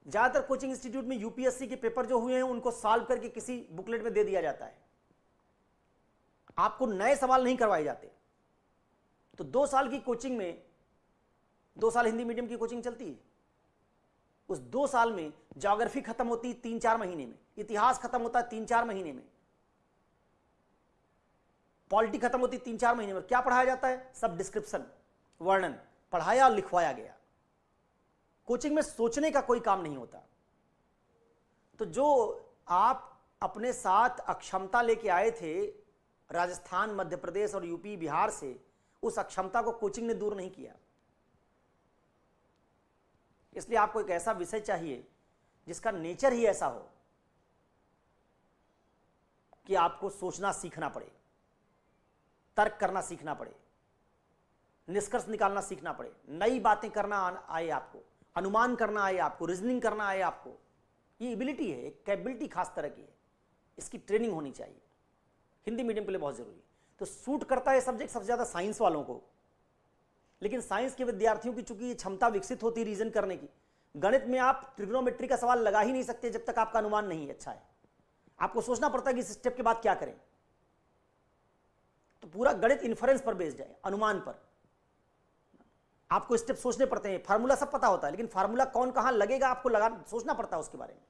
ज्यादातर कोचिंग इंस्टीट्यूट में यूपीएससी के पेपर जो हुए हैं उनको सॉल्व करके किसी बुकलेट में दे दिया जाता है, आपको नए सवाल नहीं करवाए जाते। तो 2 साल की कोचिंग में, 2 साल हिंदी मीडियम की कोचिंग चलती है, उस 2 साल में ज्योग्राफी खत्म होती है 3-4 महीने में, इतिहास खत्म होता है 3-4 महीने में, पॉलिटी खत्म होती 3-4 महीने में। क्या पढ़ाया जाता है? सब डिस्क्रिप्शन, वर्णन पढ़ाया और लिखवाया गया। कोचिंग में सोचने का कोई काम नहीं होता। तो जो आप अपने साथ अक्षमता लेके आए थे राजस्थान, मध्य प्रदेश और यूपी, बिहार से, उस अक्षमता को कोचिंग ने दूर नहीं किया। इसलिए आपको एक ऐसा विषय चाहिए जिसका नेचर ही ऐसा हो कि आपको सोचना सीखना पड़े, तर्क करना सीखना पड़े, निष्कर्ष निकालना सीखना पड़े, नई बातें करना आए आपको, अनुमान करना आए आपको, रीजनिंग करना आए आपको। ये एबिलिटी है, एक कैपेबिलिटी खास तरह की है, इसकी ट्रेनिंग होनी चाहिए। हिंदी मीडियम के लिए बहुत जरूरी है। तो सूट करता है सब्जेक्ट सबसे ज्यादा साइंस वालों को, लेकिन साइंस के विद्यार्थियों की चूंकि ये क्षमता विकसित होती है रीजन करने की। गणित में आप ट्रिग्नोमेट्री का सवाल लगा ही नहीं सकते जब तक आपका अनुमान नहीं अच्छा है। आपको सोचना पड़ता है कि इस स्टेप के बाद क्या करें। तो पूरा गणित इन्फरेंस पर बेस्ड है, अनुमान पर। आपको स्टेप सोचने पड़ते हैं, फार्मूला सब पता होता है, लेकिन फार्मूला कौन कहां लगेगा आपको सोचना पड़ता है उसके बारे में।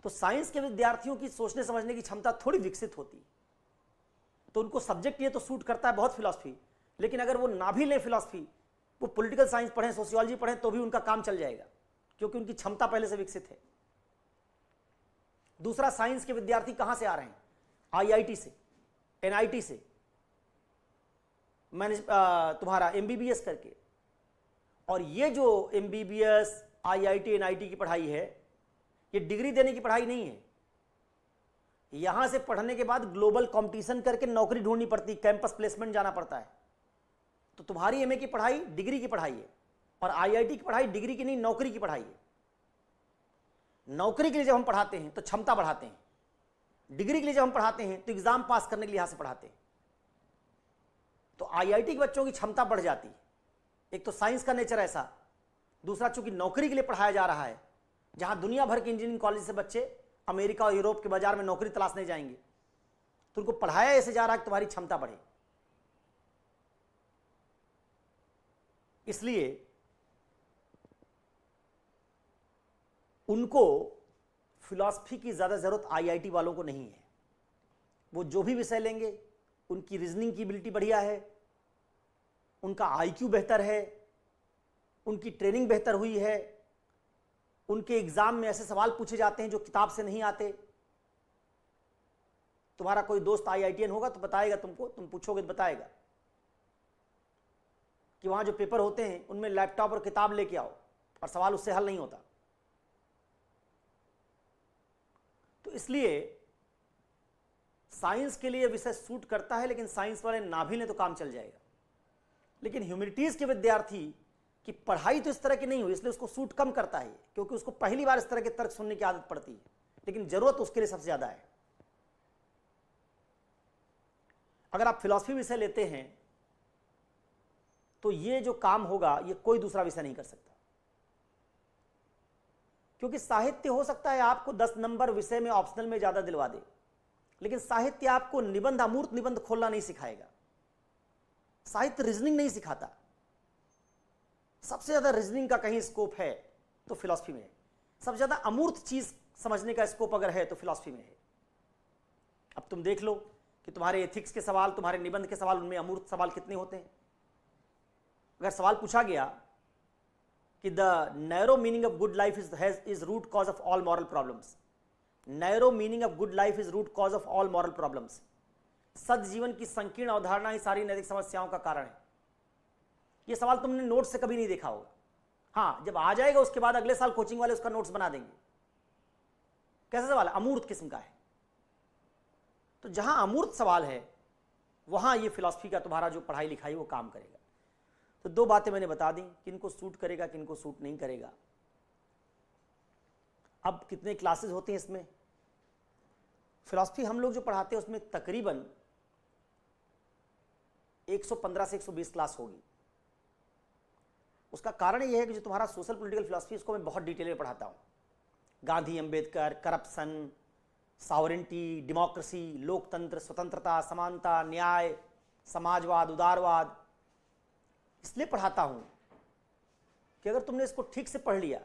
तो साइंस के विद्यार्थियों की सोचने समझने की क्षमता थोड़ी विकसित होती, तो उनको सब्जेक्ट ये तो सूट करता है बहुत फिलॉसफी। लेकिन अगर वो ना भी लें फिलॉसफी, वो पॉलिटिकल साइंस पढ़ें, सोशियोलॉजी पढ़ें, तो भी उनका काम चल जाएगा, क्योंकि उनकी क्षमता पहले से विकसित है। दूसरा, साइंस के विद्यार्थी कहां से आ रहे हैं? IIT से, NIT से, मैंने तुम्हारा MBBS करके। और ये जो MBBS, IIT, NIT की पढ़ाई है, ये डिग्री देने की पढ़ाई नहीं है। यहां से पढ़ने के बाद ग्लोबल कंपटीशन करके नौकरी ढूंढनी पड़ती, कैंपस प्लेसमेंट जाना पड़ता है। तो तुम्हारी MA की पढ़ाई डिग्री की पढ़ाई है, और IIT की पढ़ाई डिग्री की नहीं, नौकरी की पढ़ाई है। नौकरी के लिए जब हम पढ़ाते हैं तो क्षमता बढ़ाते हैं, डिग्री के लिए जब हम पढ़ाते हैं तो एग्जाम पास करने के लिए यहां से पढ़ाते हैं। तो IIT के बच्चों की क्षमता बढ़ जाती है। एक तो साइंस का नेचर ऐसा, दूसरा चूंकि नौकरी के लिए पढ़ाया जा रहा है, जहां दुनिया भर के इंजीनियरिंग कॉलेज से बच्चे अमेरिका और यूरोप के बाजार में नौकरी तलाशने जाएंगे, तो उनको पढ़ाया ऐसे जा रहा है कि तुम्हारी क्षमता बढ़े। इसलिए उनको फिलॉसफी की ज्यादा जरूरत IIT वालों को नहीं है। वो जो भी विषय लेंगे, उनकी रीजनिंग की एबिलिटी बढ़िया है, उनका IQ बेहतर है, उनकी ट्रेनिंग बेहतर हुई है, उनके एग्जाम में ऐसे सवाल पूछे जाते हैं जो किताब से नहीं आते। तुम्हारा कोई दोस्त आईआईटीएन होगा तो बताएगा तुमको, तुम पूछोगे तो बताएगा कि वहां जो पेपर होते हैं उनमें लैपटॉप और किताब लेके आओ और सवाल उससे हल नहीं होता। तो इसलिए साइंस के लिए विषय सूट करता है, लेकिन साइंस वाले ना भी लें तो काम चल जाएगा। लेकिन ह्यूमैनिटीज के विद्यार्थी की पढ़ाई तो इस तरह की नहीं हुई, इसलिए उसको सूट कम करता है, क्योंकि उसको पहली बार इस तरह के तर्क सुनने की आदत पड़ती है, लेकिन जरूरत उसके लिए सबसे ज्यादा है। अगर आप फिलॉसफी विषय लेते हैं तो ये जो काम होगा ये कोई दूसरा विषय नहीं कर सकता, क्योंकि साहित्य हो सकता है आपको 10 नंबर विषय में ऑप्शनल में ज्यादा दिलवा दे, लेकिन साहित्य आपको निबंध, अमूर्त निबंध खोलना नहीं सिखाएगा। साहित्य रीजनिंग नहीं सिखाता। सबसे ज्यादा रीजनिंग का कहीं स्कोप है तो फिलॉसफी में है। सबसे ज्यादा अमूर्त चीज समझने का स्कोप अगर है तो फिलॉसफी में है। अब तुम देख लो कि तुम्हारे एथिक्स के सवाल, तुम्हारे निबंध के सवाल, उनमें अमूर्त सवाल कितने होते हैं। अगर सवाल पूछा गया कि the narrow meaning of good life is root cause of all moral problems, narrow meaning of good life is root cause of all moral problems, सद्जीवन की संकीर्ण अवधारणा ही सारी नैतिक समस्याओं का कारण है। यह सवाल तुमने नोट से कभी नहीं देखा होगा। हाँ, जब आ जाएगा उसके बाद अगले साल कोचिंग वाले उसका नोट्स बना देंगे। कैसा सवाल है? अमूर्त किस्म का है। तो जहां अमूर्त सवाल है वहां ये फिलॉसफी का तुम्हारा जो पढ़ाई लिखाई वो काम करेगा। तो 2 बातें मैंने बता दी, किनको सूट करेगा, किनको सूट नहीं करेगा। अब कितने क्लासेस होते हैं इसमें? फिलॉसफी हम लोग जो पढ़ाते हैं उसमें तकरीबन 115 से 120 क्लास होगी। उसका कारण यह है कि जो तुम्हारा सोशल पॉलिटिकल फिलॉसफी, इसको मैं बहुत डिटेल में पढ़ाता हूं। Gandhi, Ambedkar, corruption, sovereignty, democracy, लोकतंत्र, स्वतंत्रता, समानता, न्याय, समाजवाद, उदारवाद, इसलिए पढ़ाता हूं कि अगर तुमने इसको ठीक से पढ़ लिया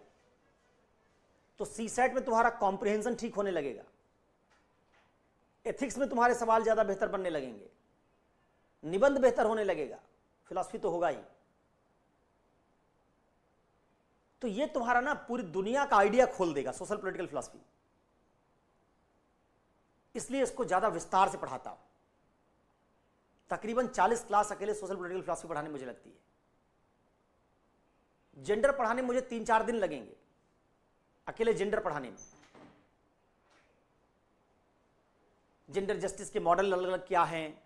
तो सीसेट में तुम्हारा कॉम्प्रिहेंशन ठीक होने लगेगा, एथिक्स में तुम्हारे सवाल ज्यादा बेहतर बनने लगेंगे, निबंध बेहतर होने लगेगा, फिलॉसफी तो होगा ही। तो ये तुम्हारा ना पूरी दुनिया का आइडिया खोल देगा सोशल पॉलिटिकल फिलॉसफी। इसलिए इसको ज्यादा विस्तार से पढ़ाता हूं। तकरीबन 40 क्लास अकेले सोशल पॉलिटिकल फिलॉसफी पढ़ाने मुझे लगती है। जेंडर पढ़ाने मुझे 3-4 दिन लगेंगे, अकेले जेंडर पढ़ाने में। जेंडर जस्टिस के मॉडल अलग अलग क्या हैं,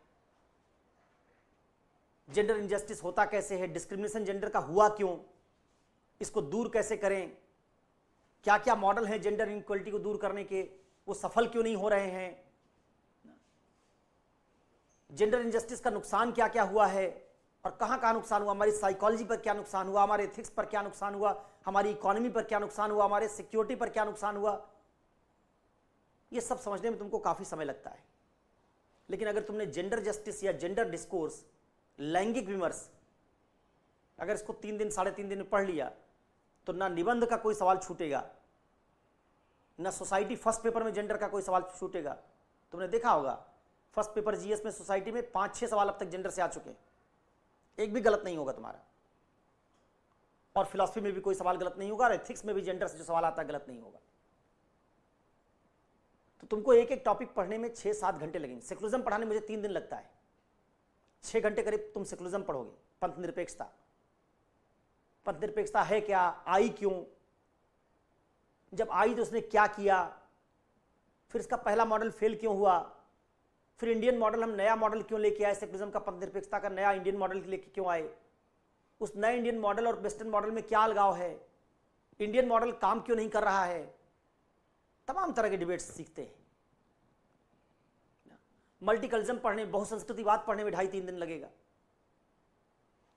जेंडर इनजस्टिस होता कैसे है, डिस्क्रिमिनेशन जेंडर का हुआ क्यों, इसको दूर कैसे करें, क्या क्या मॉडल हैं जेंडर इनइक्वालिटी को दूर करने के, वो सफल क्यों नहीं हो रहे हैं, जेंडर इनजस्टिस का नुकसान क्या क्या हुआ है और कहां कहां नुकसान हुआ, हमारी साइकोलॉजी पर क्या नुकसान हुआ, हमारे एथिक्स पर क्या नुकसान हुआ, हमारी इकोनॉमी पर क्या नुकसान हुआ, हमारे सिक्योरिटी पर क्या नुकसान हुआ। ये सब समझने में तुमको काफी समय लगता है। लेकिन अगर तुमने जेंडर जस्टिस या जेंडर डिस्कोर्स, लैंगिक विमर्श, अगर इसको 3 दिन 3.5 दिन में पढ़ लिया तो ना निबंध का कोई सवाल छूटेगा, ना सोसाइटी फर्स्ट पेपर में जेंडर का कोई सवाल छूटेगा। तुमने देखा होगा फर्स्ट पेपर जीएस में सोसाइटी में 5-6 सवाल अब तक जेंडर से आ चुके हैं, एक भी गलत नहीं होगा तुम्हारा। और फिलॉसफी में भी कोई सवाल गलत नहीं होगा, और एथिक्स में भी जेंडर से जो सवाल आता है गलत नहीं होगा। तो तुमको एक एक टॉपिक पढ़ने में 6-7 घंटे लगेंगे। सेकुलरिज्म पढ़ाने में मुझे 3 दिन लगता है, 6 घंटे करीब तुम सेकुलरिज्म पढ़ोगे। पंथ निरपेक्षता, पंथ निरपेक्षता है क्या, आई क्यों, जब आई तो उसने क्या किया, फिर इसका पहला मॉडल फेल क्यों हुआ, फिर इंडियन मॉडल हम नया मॉडल क्यों लेके आए, सेकुलरिज्म का पंथ निरपेक्षता का नया इंडियन मॉडल लेके क्यों आए, उस नए इंडियन मॉडल और वेस्टर्न मॉडल में क्या अलगाव है, इंडियन मॉडल काम क्यों नहीं कर रहा है। तमाम तरह के डिबेट्स सीखते हैं। मल्टीकल्चरम पढ़ने, बहुसंस्कृतिवाद पढ़ने में 2.5-3 दिन लगेगा।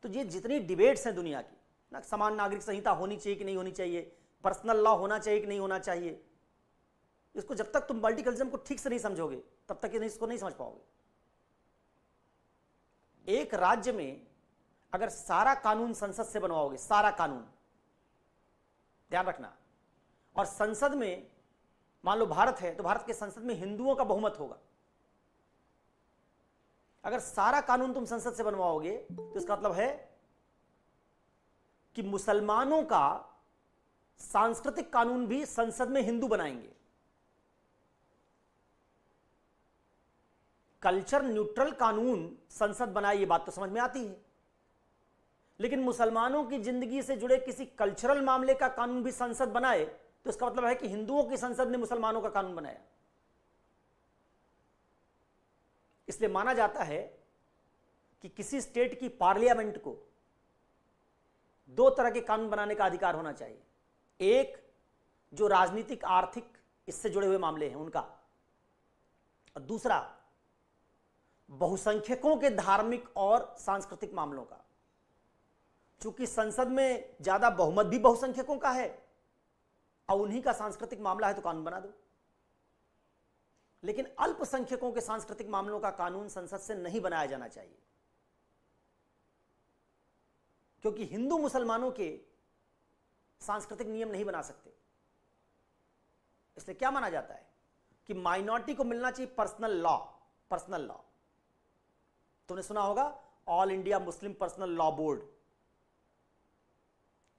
तो ये जितनी डिबेट्स हैं दुनिया की ना, समान नागरिक संहिता होनी चाहिए कि नहीं होनी चाहिए, पर्सनल लॉ होना चाहिए कि नहीं होना चाहिए, इसको जब तक तुम मल्टीकल्चरम को ठीक से नहीं समझोगे तब तक इसको नहीं समझ पाओगे। एक राज्य में अगर सारा कानून संसद से बनवाओगे, सारा कानून, ध्यान रखना, और संसद में मान लो भारत है तो भारत के संसद में हिंदुओं का बहुमत होगा, अगर सारा कानून तुम संसद से बनवाओगे तो इसका मतलब है कि कि मुसलमानों का सांस्कृतिक कानून भी संसद में हिंदू बनाएंगे। कल्चर न्यूट्रल कानून संसद बनाए, ये बात तो समझ में आती है, लेकिन मुसलमानों की जिंदगी से जुड़े किसी कल्चरल मामले का कानून भी संसद बनाए तो इसका मतलब है कि हिंदुओं की संसद ने मुसलमानों का कानून बनाया। इसलिए माना जाता है कि किसी स्टेट की पार्लियामेंट को दो तरह के कानून बनाने का अधिकार होना चाहिए। एक जो राजनीतिक आर्थिक इससे जुड़े हुए मामले हैं उनका, और दूसरा बहुसंख्यकों के धार्मिक और सांस्कृतिक मामलों का। चूंकि संसद में ज्यादा बहुमत भी बहुसंख्यकों का है और उन्हीं का सांस्कृतिक मामला है तो कानून बना दो, लेकिन अल्पसंख्यकों के सांस्कृतिक मामलों का कानून संसद से नहीं बनाया जाना चाहिए, क्योंकि हिंदू मुसलमानों के सांस्कृतिक नियम नहीं बना सकते। इसलिए क्या माना जाता है कि माइनॉरिटी को मिलना चाहिए पर्सनल लॉ। पर्सनल लॉ तुमने सुना होगा, all India Muslim personal law board.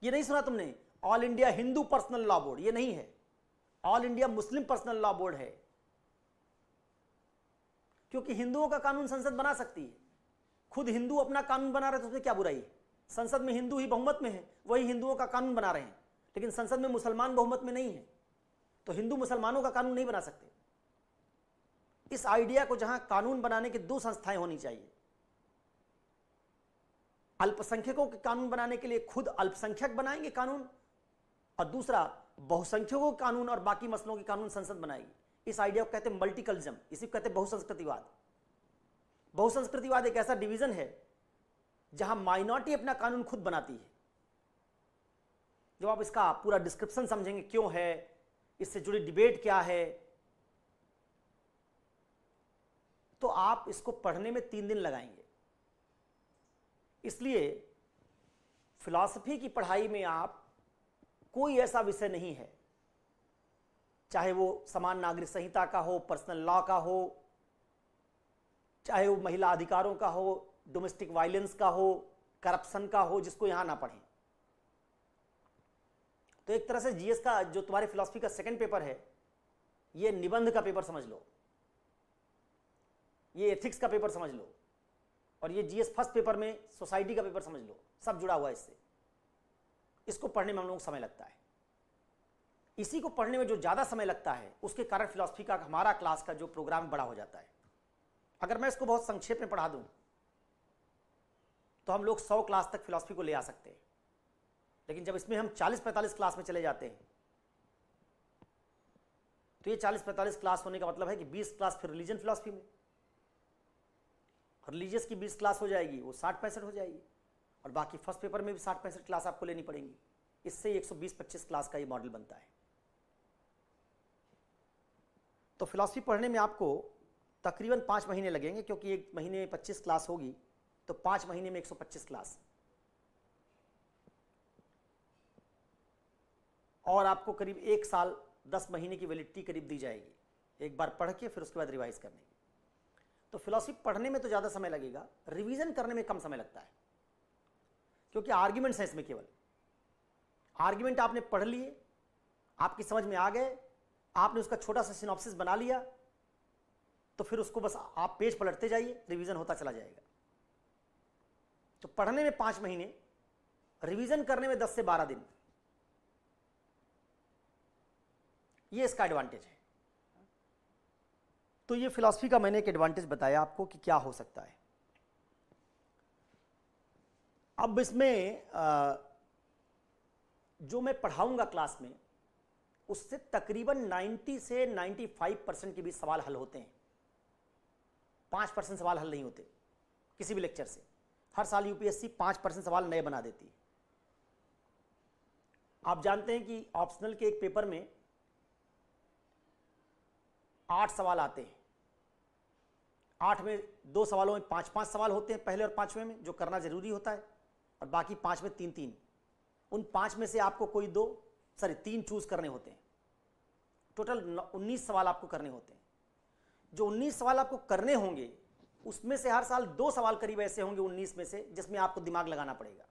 ये नहीं सुना तुमने, all India Hindu personal law board. ये नहीं है, all India Muslim personal law board है, क्योंकि हिंदुओं का कानून संसद बना सकती है। खुद हिंदू अपना कानून बना रहे तो उसमें क्या बुराई है? संसद में हिंदू ही बहुमत में है, वही हिंदुओं का कानून बना रहे हैं, लेकिन संसद में मुसलमान बहुमत में नहीं है, तो हिंदू मुसलमानों का कानून नहीं बना सकते। इस आइडिया को, जहां कानून बनाने की दो संस्थाएं होनी चाहिए, अल्पसंख्यकों के कानून बनाने के लिए खुद अल्पसंख्यक बनाएंगे कानून, और दूसरा बहुसंख्यकों के कानून और बाकी मसलों के कानून संसद बनाएगी। इस आइडिया को कहते हैं मल्टीकल्चरम, इसी को कहते हैं बहुसंस्कृतिवाद। बहुसंस्कृतिवाद एक ऐसा डिवीजन है जहां माइनॉरिटी अपना कानून खुद बनाती है। जब आप इसका पूरा डिस्क्रिप्शन समझेंगे क्यों है, इससे जुड़ी डिबेट क्या है, तो आप इसको पढ़ने में 3 दिन लगाएंगे। इसलिए फिलॉसफी की पढ़ाई में आप कोई ऐसा विषय नहीं है, चाहे वो समान नागरिक संहिता का हो, पर्सनल लॉ का हो, चाहे वो महिला अधिकारों का हो, डोमेस्टिक वायलेंस का हो, करप्शन का हो, जिसको यहां ना पढ़ें। तो एक तरह से जीएस का जो तुम्हारे फिलॉसफी का सेकंड पेपर है, ये निबंध का पेपर समझ लो, ये एथिक्स का पेपर समझ लो, और ये जीएस फर्स्ट पेपर में सोसाइटी का पेपर समझ लो। सब जुड़ा हुआ है इससे। इसको पढ़ने में हम लोगों को समय लगता है। इसी को पढ़ने में जो ज़्यादा समय लगता है उसके कारण फिलॉसफी का हमारा क्लास का जो प्रोग्राम बड़ा हो जाता है। अगर मैं इसको बहुत संक्षेप में पढ़ा दूं तो हम लोग 100 क्लास तक फिलॉसफी को ले आ सकते हैं, लेकिन जब इसमें हम 40-45 क्लास में चले जाते हैं तो ये 40-45 क्लास होने का मतलब है कि 20 क्लास फिर रिलीजन फिलॉसफी में, रिलीजियस की 20 क्लास हो जाएगी, वो 60-65 हो जाएगी, और बाकी फर्स्ट पेपर में भी 60-65 क्लास आपको लेनी पड़ेंगी। इससे 120-25 क्लास का ये मॉडल बनता है। तो फिलॉसफी पढ़ने में आपको तकरीबन 5 महीने लगेंगे, क्योंकि एक महीने में 25 क्लास होगी, तो 5 महीने में 125 क्लास, और आपको करीब 1 साल 10 महीने की वैलिडिटी करीब दी जाएगी, एक बार पढ़ के फिर उसके बाद रिवाइज करने की। तो फिलॉसफी पढ़ने में तो ज़्यादा समय लगेगा, रिवीजन करने में कम समय लगता है, क्योंकि आर्ग्यूमेंट्स हैं इसमें। केवल आर्ग्यूमेंट आपने पढ़ लिए, आपकी समझ में आ गए, आपने उसका छोटा सा सिनॉप्सिस बना लिया, तो फिर उसको बस आप पेज पलटते जाइए, रिवीजन होता चला जाएगा। तो पढ़ने में 5 महीने, रिवीजन करने में 10 से 12 दिन, ये इसका एडवांटेज है। तो ये फिलॉसफी का मैंने एक एडवांटेज बताया आपको कि क्या हो सकता है। अब इसमें जो मैं पढ़ाऊंगा क्लास में, उससे तकरीबन 90 से 95% के बीच सवाल हल होते हैं। 5% सवाल हल नहीं होते किसी भी लेक्चर से। हर साल यूपीएससी 5% सवाल नए बना देती है। आप जानते हैं कि ऑप्शनल के एक पेपर में 8 सवाल आते हैं। 8 में 2 सवालों में 5-5 सवाल होते हैं, पहले और 5वें में, जो करना जरूरी होता है, और बाकी 5 में 3-3। उन 5 में से आपको कोई 3 चूज करने होते हैं। टोटल 19 सवाल आपको करने होते हैं। जो 19 सवाल आपको करने होंगे, उसमें से हर साल 2 सवाल करीब ऐसे होंगे 19 में से जिसमें आपको दिमाग लगाना पड़ेगा।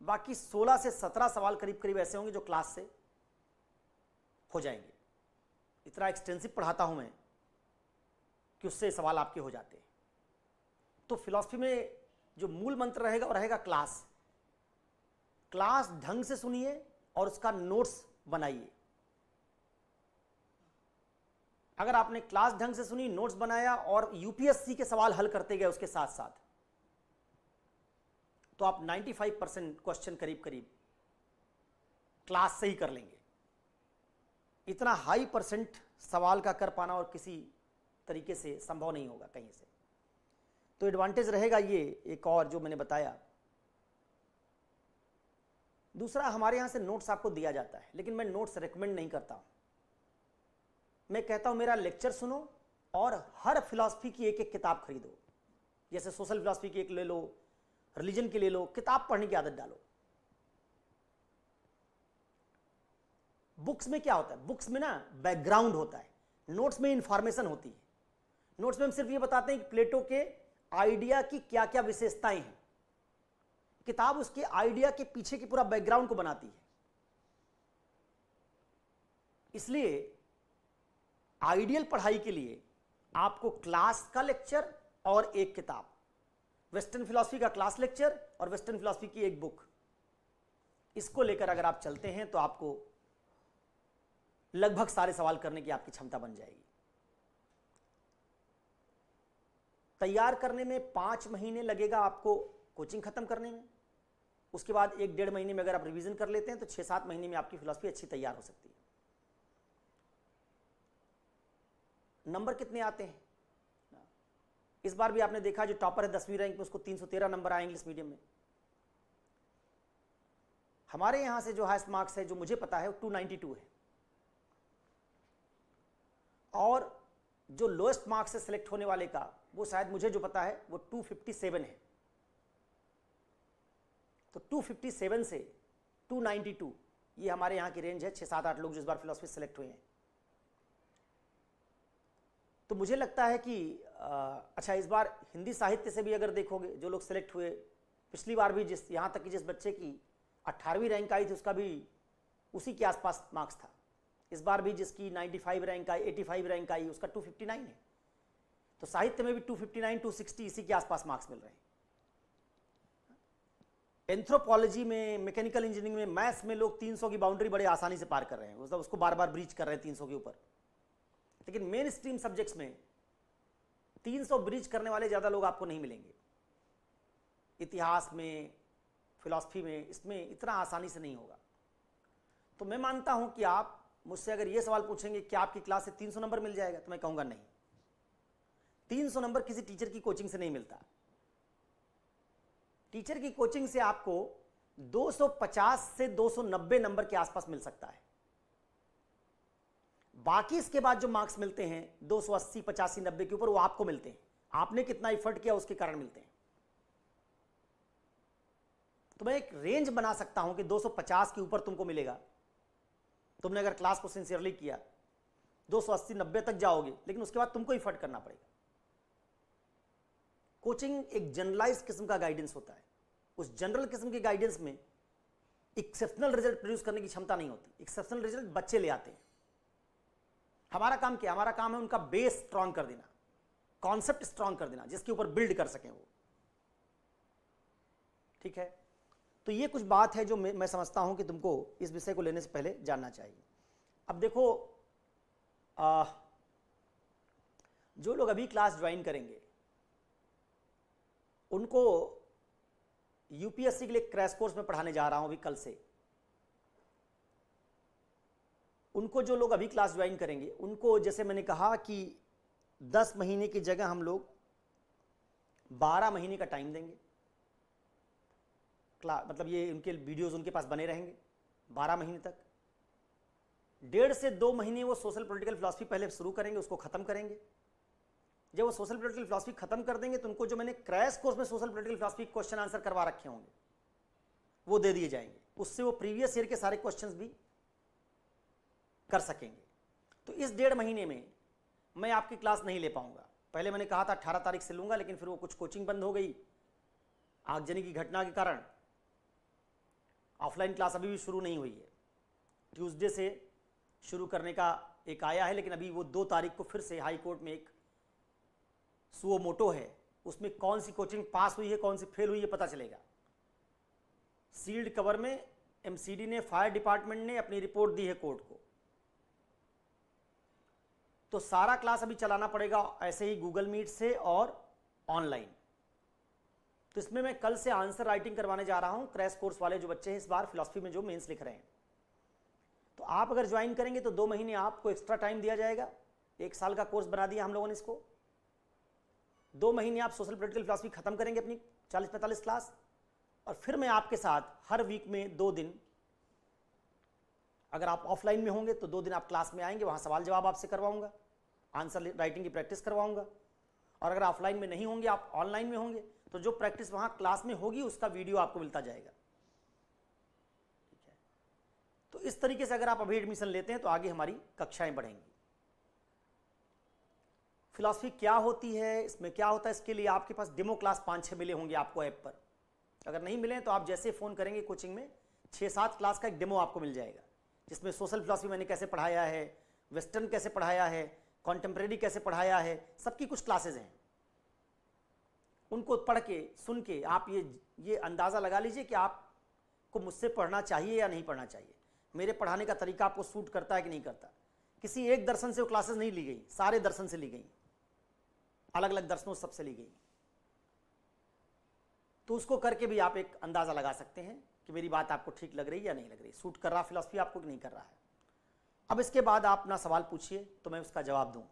बाकी 16 से 17 सवाल करीब करीब ऐसे होंगे जो क्लास से हो जाएंगे। इतना एक्सटेंसिव पढ़ाता हूं मैं कि उससे सवाल आपके हो जाते हैं। तो फिलॉसफी में जो मूल मंत्र रहेगा वो रहेगा क्लास। क्लास ढंग से सुनिए और उसका नोट्स बनाइए। अगर आपने क्लास ढंग से सुनी, नोट्स बनाया और यूपीएससी के सवाल हल करते गए उसके साथ साथ, तो आप 95% क्वेश्चन करीब करीब क्लास से ही कर लेंगे। इतना हाई परसेंट सवाल का कर पाना और किसी तरीके से संभव नहीं होगा कहीं से। तो एडवांटेज रहेगा ये एक और जो मैंने बताया। दूसरा, हमारे यहां से नोट्स आपको दिया जाता है, लेकिन मैं नोट्स रेकमेंड नहीं करता हूं। मैं कहता हूं मेरा लेक्चर सुनो और हर फिलॉसफी की एक एक किताब खरीदो। जैसे सोशल फिलॉसफी की एक ले लो, रिलीजन की ले लो, किताब पढ़ने की आदत डालो। बुक्स में क्या होता है, बुक्स में ना बैकग्राउंड होता है, नोट्स में इंफॉर्मेशन होती है। नोट्स में हम सिर्फ ये बताते हैं कि प्लेटो के आइडिया की क्या क्या विशेषताएं हैं। किताब उसके आइडिया के पीछे की पूरा बैकग्राउंड को बनाती है। इसलिए आइडियल पढ़ाई के लिए आपको क्लास का लेक्चर और एक किताब, वेस्टर्न फिलॉसफी का क्लास लेक्चर और वेस्टर्न फिलॉसफी की एक बुक, इसको लेकर अगर आप चलते हैं तो आपको लगभग सारे सवाल करने की आपकी क्षमता बन जाएगी। तैयार करने में 5 महीने लगेगा आपको कोचिंग खत्म करने में। उसके बाद 1-1.5 महीने में अगर आप रिवीजन कर लेते हैं तो 6-7 महीने में आपकी फिलॉसफी अच्छी तैयार हो सकती है। नंबर कितने आते हैं? इस बार भी आपने देखा जो टॉपर है 10वीं रैंक में उसको 313 नंबर आए इंग्लिश मीडियम में। हमारे यहां से जो हाईएस्ट मार्क्स है जो मुझे पता है वो 292 है, और जो लोएस्ट मार्क्स से सिलेक्ट होने वाले का वो शायद मुझे जो पता है वो 257 है। तो 257 से 292 ये हमारे यहाँ की रेंज है। 6-7-8 लोग जो इस बार फिलॉसफी सेलेक्ट हुए हैं। तो मुझे लगता है कि अच्छा, इस बार हिंदी साहित्य से भी अगर देखोगे जो लोग सेलेक्ट हुए, पिछली बार भी जिस यहाँ तक कि जिस बच्चे की 18वीं रैंक आई थी उसका भी उसी के आसपास मार्क्स था। इस बार भी जिसकी 95 रैंक आई, 85 रैंक आई, उसका 259 है। तो साहित्य में भी 259, 260 इसी के आसपास मार्क्स मिल रहे हैं। एंथ्रोपोलॉजी में, मैकेनिकल इंजीनियरिंग में, मैथ्स में लोग 300 की बाउंड्री बड़े आसानी से पार कर रहे हैं, मतलब उसको बार बार ब्रीच कर रहे हैं 300 के ऊपर। लेकिन मेन स्ट्रीम सब्जेक्ट्स में 300 ब्रीच करने वाले ज़्यादा लोग आपको नहीं मिलेंगे। इतिहास में, फिलॉसफी में, इसमें इतना आसानी से नहीं होगा। तो मैं मानता हूं कि आप मुझसे अगर ये सवाल पूछेंगे कि आपकी क्लास से 300 नंबर मिल जाएगा, तो मैं कहूंगा नहीं। 300 नंबर किसी टीचर की कोचिंग से नहीं मिलता। टीचर की कोचिंग से आपको 250 से 290 नंबर के आसपास मिल सकता है। बाकी इसके बाद जो मार्क्स मिलते हैं 280, 85, 90 के ऊपर, वो आपको मिलते हैं। आपने कितना एफर्ट किया उसके कारण मिलते हैं। तो मैं एक रेंज बना सकता हूं कि 250 के ऊपर तुमको मिलेगा। तुमने अगर क्लास को सिंसियरली किया 280, 90 तक जाओगे, लेकिन उसके बाद तुमको एफर्ट करना पड़ेगा। कोचिंग एक जनरलाइज किस्म का गाइडेंस होता है। उस जनरल किस्म के गाइडेंस में एक्सेप्शनल रिजल्ट प्रोड्यूस करने की क्षमता नहीं होती। एक्सेप्शनल रिजल्ट बच्चे ले आते हैं। हमारा काम क्या? हमारा काम है उनका बेस स्ट्रांग कर देना, कॉन्सेप्ट स्ट्रांग कर देना, जिसके ऊपर बिल्ड कर सकें वो। ठीक है, तो ये कुछ बात है जो मैं समझता हूं कि तुमको इस विषय को लेने से पहले जानना चाहिए। अब देखो, जो लोग अभी क्लास ज्वाइन करेंगे उनको यूपीएससी के लिए क्रैश कोर्स में पढ़ाने जा रहा हूं अभी कल से। उनको जो लोग अभी क्लास ज्वाइन करेंगे उनको, जैसे मैंने कहा कि 10 महीने की जगह हम लोग 12 महीने का टाइम देंगे। मतलब ये उनके वीडियोस उनके पास बने रहेंगे 12 महीने तक। 1.5 से 2 महीने वो सोशल पॉलिटिकल फिलॉसफी पहले शुरू करेंगे, उसको खत्म करेंगे। जब वो सोशल पॉलिटिकल फिलॉसफी खत्म कर देंगे तो उनको जो मैंने क्रैश कोर्स में social political philosophy question answer करवा रखे होंगे वो दे दिए जाएंगे। उससे वो प्रीवियस ईयर के सारे क्वेश्चंस भी कर सकेंगे। तो इस 1.5 महीने में मैं आपकी क्लास नहीं ले पाऊंगा। पहले मैंने कहा था 18 तारीख से लूंगा, लेकिन फिर वो कुछ कोचिंग बंद हो गई आगजनी की घटना के कारण। ऑफलाइन क्लास अभी भी शुरू नहीं हुई है, ट्यूसडे से शुरू करने का एक आया है, लेकिन अभी वो 2 तारीख को फिर से हाई कोर्ट में एक सुओ मोटो है, उसमें कौन सी कोचिंग पास हुई है कौन सी फेल हुई है पता चलेगा। सील्ड कवर में एमसीडी ने, फायर डिपार्टमेंट ने अपनी रिपोर्ट दी है कोर्ट को, तो सारा क्लास अभी चलाना पड़ेगा ऐसे ही गूगल मीट से और ऑनलाइन। तो इसमें मैं कल से आंसर राइटिंग करवाने जा रहा हूं क्रैश कोर्स वाले जो बच्चे हैं इस बार फिलॉसफी में जो मेंस लिख रहे हैं। तो आप अगर ज्वाइन करेंगे तो 2 महीने आपको एक्स्ट्रा टाइम दिया जाएगा। 1 साल का कोर्स बना दिया हम लोगों ने इसको। 2 महीने आप सोशल पॉलिटिकल फिलॉसफी खत्म करेंगे अपनी 40-45 क्लास, और फिर मैं आपके साथ हर वीक में 2 दिन, अगर आप ऑफलाइन में होंगे तो 2 दिन आप क्लास में आएंगे, वहां सवाल जवाब आपसे करवाऊंगा, आंसर राइटिंग की प्रैक्टिस करवाऊंगा। और अगर ऑफलाइन में नहीं होंगे, आप ऑनलाइन में होंगे, तो जो प्रैक्टिस वहां क्लास में होगी उसका वीडियो आपको मिलता जाएगा। ठीक है, तो इस तरीके से अगर आप अभी एडमिशन लेते हैं तो आगे हमारी कक्षाएं बढ़ेंगी। फिलॉसफी क्या होती है, इसमें क्या होता है, इसके लिए आपके पास डेमो क्लास 5-6 मिले होंगे आपको ऐप पर। अगर नहीं मिले तो आप जैसे फ़ोन करेंगे कोचिंग में 6-7 क्लास का एक डेमो आपको मिल जाएगा, जिसमें सोशल फिलॉसफी मैंने कैसे पढ़ाया है, वेस्टर्न कैसे पढ़ाया है, कॉन्टेम्प्रेरी कैसे पढ़ाया है, सबकी कुछ क्लासेज हैं। उनको पढ़ के सुन के आप ये अंदाज़ा लगा लीजिए कि आपको मुझसे पढ़ना चाहिए या नहीं पढ़ना चाहिए, मेरे पढ़ाने का तरीका आपको सूट करता है कि नहीं करता। किसी एक दर्शन से वो क्लासेस नहीं ली गई, सारे दर्शन से ली गई, अलग अलग दर्शनों सबसे ली गई। तो उसको करके भी आप एक अंदाज़ा लगा सकते हैं कि मेरी बात आपको ठीक लग रही है या नहीं लग रही, सूट कर रहा फिलॉसफी आपको कि नहीं कर रहा है। अब इसके बाद आप अपना सवाल पूछिए तो मैं उसका जवाब दूं।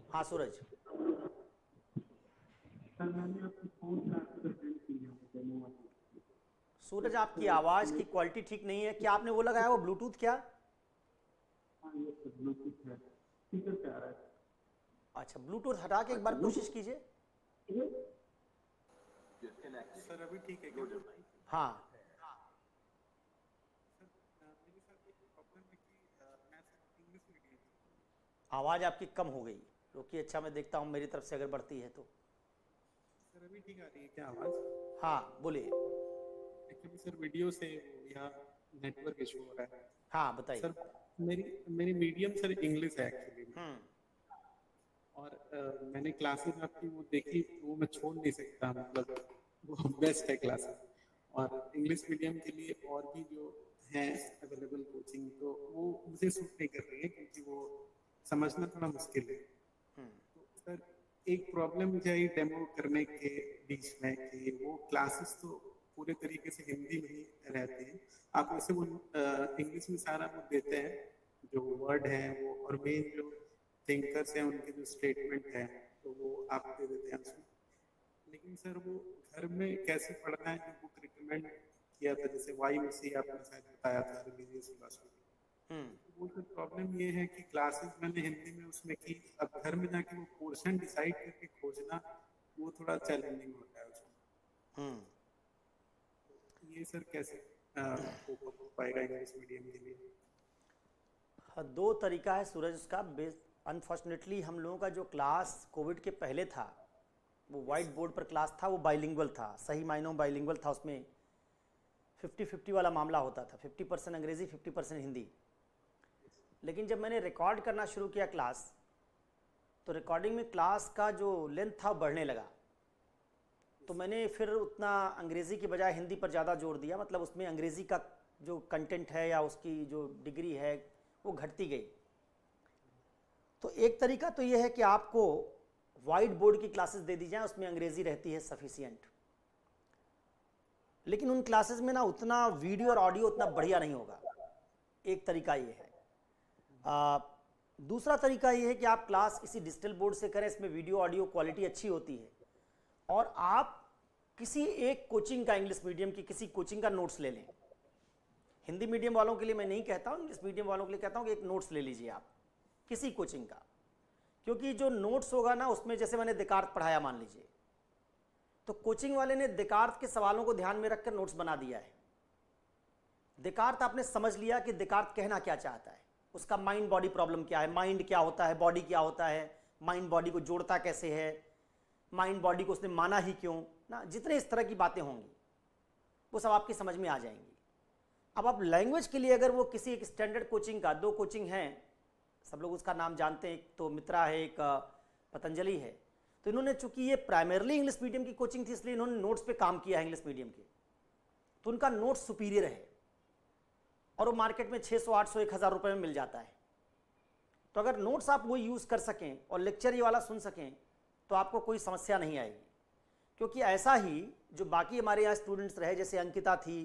हाँ सूरज, सूरज आपकी आवाज़ की क्वालिटी ठीक नहीं है। क्या आपने वो लगाया वो ब्लूटूथ क्या? अच्छा, ब्लूटूथ हटा के एक बार कोशिश कीजिए। सर अभी ठीक है क्या? हाँ, मेरे साथ एक प्रॉब्लम है कि मैं सर इंग्लिश मीडियम, आवाज़ आपकी कम हो गई, रोकिए। अच्छा, मैं देखता हूँ मेरी तरफ से अगर बढ़ती है तो। सर अभी ठीक आ रही है क्या आवाज़? हाँ बोलिए। एक्चुअली सर वीडियो से यहाँ नेटवर्क इशू हो रहा है। हाँ बताइए। सर मेरी मीडियम सर इंग्लिश है एक्चुअली, और मैंने क्लासेस आपकी वो देखी, वो मैं छोड़ नहीं सकता, मतलब वो बेस्ट है क्लासेस। और इंग्लिश मीडियम के लिए और भी जो हैं अवेलेबल कोचिंग, तो वो मुझे सूट नहीं कर रही है क्योंकि वो समझना थोड़ा मुश्किल है। तो सर एक प्रॉब्लम मुझे आई डेमो करने के बीच में कि वो क्लासेस तो पूरे तरीके से हिंदी में ही रहते हैं, आप वैसे वो इंग्लिश में सारा वो देते हैं जो वर्ड है वो, और मेन जो थिंकर्स हैं उनके जो स्टेटमेंट है तो वो आप दे देते हैं उसमें। लेकिन सर वो घर में कैसे पढ़ना है, जो बुक रिकमेंड किया था, जैसे वाईओसी आपने शायद बताया था रिलीजियस फिलॉसफी, वो तो प्रॉब्लम ये है कि क्लासेस मैंने हिंदी में उसमें की, अब घर में जाके वो पोर्शन डिसाइड करके खोजना वो थोड़ा चैलेंजिंग होता है उसमें। ये सर कैसे हो पाएगा इंग्लिश मीडियम के लिए? हाँ, 2 तरीका है सूरज उसका। अनफॉर्चुनेटली हम लोगों का जो क्लास कोविड के पहले था वो वाइट बोर्ड पर क्लास था, वो बाइलिंगुअल था, सही मायनों में बाइलिंगुअल था। उसमें 50-50 वाला मामला होता था, 50% अंग्रेज़ी 50% हिंदी। लेकिन जब मैंने रिकॉर्ड करना शुरू किया क्लास, तो रिकॉर्डिंग में क्लास का जो लेंथ था बढ़ने लगा, तो मैंने फिर उतना अंग्रेज़ी की बजाय हिंदी पर ज़्यादा जोर दिया। मतलब उसमें अंग्रेज़ी का जो कंटेंट है या उसकी जो डिग्री है वो घटती गई। तो एक तरीका तो ये है कि आपको वाइट बोर्ड की क्लासेस दे दी जाए, उसमें अंग्रेज़ी रहती है सफिशिएंट, लेकिन उन क्लासेस में ना उतना वीडियो और ऑडियो उतना बढ़िया नहीं होगा। एक तरीका ये है। दूसरा तरीका ये है कि आप क्लास किसी डिजिटल बोर्ड से करें, इसमें वीडियो ऑडियो क्वालिटी अच्छी होती है, और आप किसी एक कोचिंग का, इंग्लिश मीडियम की किसी कोचिंग का नोट्स ले लें, हिंदी मीडियम वालों के लिए मैं नहीं कहता हूँ, इंग्लिश मीडियम वालों के लिए कहता हूँ कि एक नोट्स ले लीजिए आप किसी कोचिंग का, क्योंकि जो नोट्स होगा ना उसमें, जैसे मैंने देकार्त पढ़ाया मान लीजिए, तो कोचिंग वाले ने देकार्त के सवालों को ध्यान में रखकर नोट्स बना दिया है। देकार्त आपने समझ लिया कि देकार्त कहना क्या चाहता है, उसका माइंड बॉडी प्रॉब्लम क्या है, माइंड क्या होता है, बॉडी क्या होता है, माइंड बॉडी को जोड़ता कैसे है, माइंड बॉडी को उसने माना ही क्यों ना, जितने इस तरह की बातें होंगी वो सब आपकी समझ में आ जाएंगी। अब आप लैंग्वेज के लिए अगर वो किसी एक स्टैंडर्ड कोचिंग का, 2 कोचिंग हैं, सब लोग उसका नाम जानते हैं, एक तो मित्रा है, एक पतंजलि है, तो इन्होंने, चूंकि ये प्राइमरली इंग्लिश मीडियम की कोचिंग थी इसलिए इन्होंने नोट्स पे काम किया है इंग्लिश मीडियम के, तो उनका नोट्स सुपीरियर है और वो मार्केट में 600, 800, 1000 रुपये में मिल जाता है। तो अगर नोट्स आप वो यूज़ कर सकें और लेक्चर ये वाला सुन सकें तो आपको कोई समस्या नहीं आएगी। क्योंकि ऐसा ही जो बाकी हमारे यहाँ स्टूडेंट्स रहे, जैसे अंकिता थी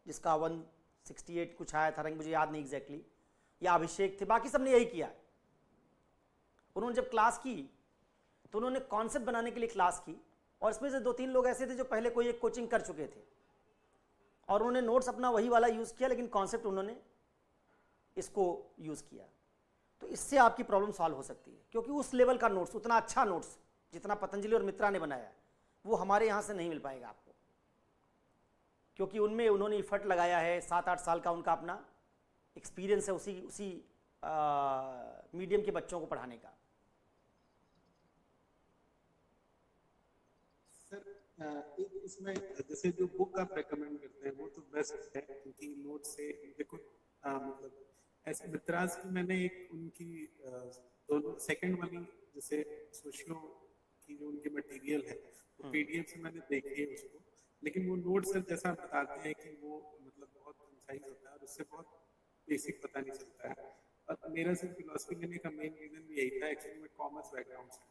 जिसका 168 कुछ आया था, मुझे याद नहीं एग्जैक्टली, या अभिषेक थे, बाकी सब ने यही किया। उन्होंने जब क्लास की तो उन्होंने कॉन्सेप्ट बनाने के लिए क्लास की, और इसमें से 2-3 लोग ऐसे थे जो पहले कोई एक कोचिंग कर चुके थे और उन्होंने नोट्स अपना वही वाला यूज़ किया, लेकिन कॉन्सेप्ट उन्होंने इसको यूज़ किया। तो इससे आपकी प्रॉब्लम सॉल्व हो सकती है, क्योंकि उस लेवल का नोट्स, उतना अच्छा नोट्स जितना पतंजलि और मित्रा ने बनाया वो हमारे यहाँ से नहीं मिल पाएगा आपको, क्योंकि उनमें उन्होंने इफर्ट लगाया है, 7-8 साल का उनका अपना एक्सपीरियंस है उसी मीडियम के बच्चों को पढ़ाने का। सर इसमें जैसे जो बुक आप रेकमेंड करते हैं वो तो बेस्ट है, क्योंकि नोट से देखो मतलब ऐसे मित्रास की मैंने एक उनकी दोनों सेकंड वाली जैसे सोशियो की जो उनकी मटेरियल है वो पीडीएफ से मैंने देखी है उसको, लेकिन वो नोट सर जैसा बताते हैं कि वो मतलब बहुत कंसाइज होता है और उससे बहुत बेसिक पता नहीं चलता है। और मेरा सिर्फ फिलोसफी लेने का मेन रीजन भी यही था, एक्चुअली मैं कॉमर्स बैकग्राउंड से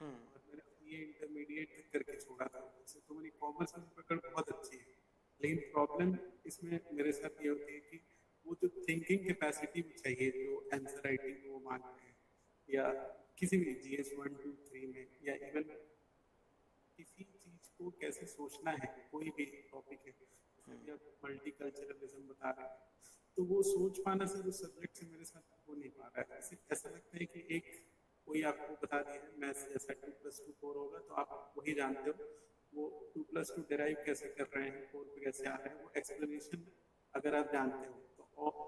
और मैंने ये इंटरमीडिएट करके छोड़ा था, तो मेरी कॉमर्स में पकड़ बहुत अच्छी है, लेकिन प्रॉब्लम इसमें मेरे साथ ये होती है कि वो जो थिंकिंग कैपेसिटी चाहिए, जो आंसर राइटिंग वो मांगते हैं, या किसी भी जीएस 1, 2, 3 में, या इवन किसी चीज को कैसे सोचना है, कोई भी टॉपिक है या मल्टीकल्चरलिज्म बता रहे हैं, तो वो सोच पाना से उस सब्जेक्ट से मेरे साथ हो नहीं पा रहा है। ऐसा लगता है कि एक कोई आपको बता दिया है मैथ्स जैसा 2+2 4 होगा, तो आप वही जानते हो, वो 2+2 डिराइव कैसे कर रहे हैं, 4 पे कैसे आ रहे हैं, वो एक्सप्लेनेशन अगर आप जानते हो तो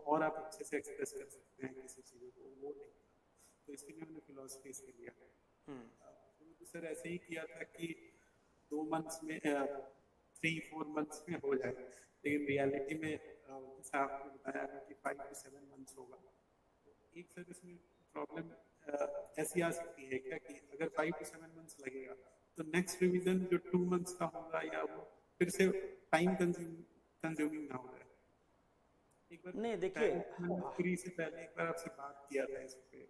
और आप अच्छे से एक्सप्रेस कर सकते हैं किसी चीज़ को, वो नहीं। तो इसके लिए मैंने फिलोसफी से लिया। तो सर ऐसे ही किया था कि 2 मंथ्स में 3-4 मंथ्स में हो जाए, लेकिन रियलिटी में जैसा आपने बताया कि 5 to 7 मंथ्स होगा। तो एक सर इसमें प्रॉब्लम ऐसी आ सकती है क्या कि अगर 5 to 7 मंथ्स लगेगा तो नेक्स्ट रिवीजन जो 2 मंथ्स का होगा, या वो फिर से टाइम कंज्यूमिंग ना हो जाए? एक बार नहीं, देखिए, फ्री से पहले एक बार आपसे बात किया था इस पे,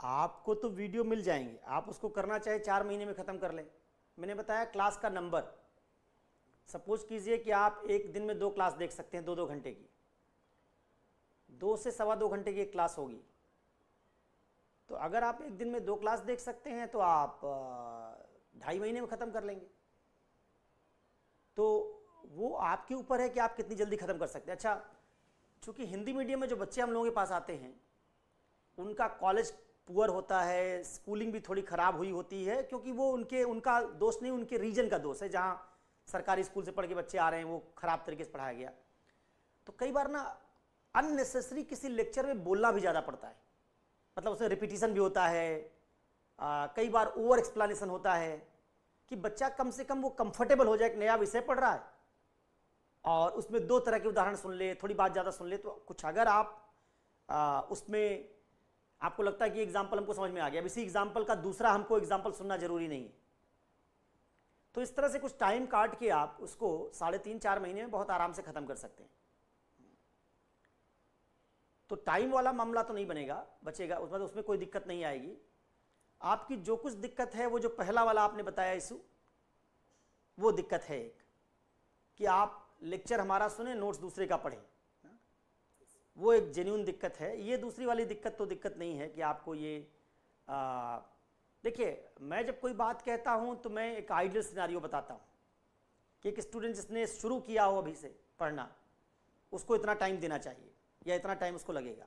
आपको तो वीडियो मिल जाएंगे, आप उसको करना चाहे 4 महीने में ख़त्म कर लें। मैंने बताया क्लास का नंबर, सपोज कीजिए कि आप एक दिन में 2 क्लास देख सकते हैं, 2-2 घंटे की, 2 से 2.25 घंटे की एक क्लास होगी। तो अगर आप एक दिन में 2 क्लास देख सकते हैं तो आप 2.5 महीने में ख़त्म कर लेंगे। तो वो आपके ऊपर है कि आप कितनी जल्दी ख़त्म कर सकते हैं। अच्छा, चूँकि हिंदी मीडियम में जो बच्चे हम लोगों के पास आते हैं उनका कॉलेज पुअर होता है, स्कूलिंग भी थोड़ी ख़राब हुई होती है, क्योंकि वो उनका दोष नहीं, उनके रीजन का दोष है, जहाँ सरकारी स्कूल से पढ़ के बच्चे आ रहे हैं वो ख़राब तरीके से पढ़ाया गया। तो कई बार ना अननेसेसरी किसी लेक्चर में बोलना भी ज़्यादा पड़ता है, मतलब उसमें रिपीटिशन भी होता है, कई बार ओवर एक्सप्लेनेशन होता है कि बच्चा कम से कम वो कंफर्टेबल हो जाए, एक नया विषय पढ़ रहा है और उसमें 2 तरह के उदाहरण सुन ले, थोड़ी बात ज़्यादा सुन ले, तो कुछ अगर आप उसमें आपको लगता है कि एग्जाम्पल हमको समझ में आ गया, अब इसी एग्जाम्पल का दूसरा हमको एग्जाम्पल सुनना जरूरी नहीं है, तो इस तरह से कुछ टाइम काट के आप उसको 3.5-4 महीने में बहुत आराम से ख़त्म कर सकते हैं। तो टाइम वाला मामला तो नहीं बचेगा, उसमें कोई दिक्कत नहीं आएगी। आपकी जो कुछ दिक्कत है वो जो पहला वाला आपने बताया इशू, वो दिक्कत है एक कि आप लेक्चर हमारा सुने, नोट्स दूसरे का पढ़ें, वो एक जेन्युइन दिक्कत है। ये दूसरी वाली दिक्कत तो दिक्कत नहीं है कि आपको ये देखिए, मैं जब कोई बात कहता हूँ तो मैं एक आइडियल सिनारियो बताता हूँ कि एक स्टूडेंट जिसने शुरू किया हो अभी से पढ़ना, उसको इतना टाइम देना चाहिए या इतना टाइम उसको लगेगा।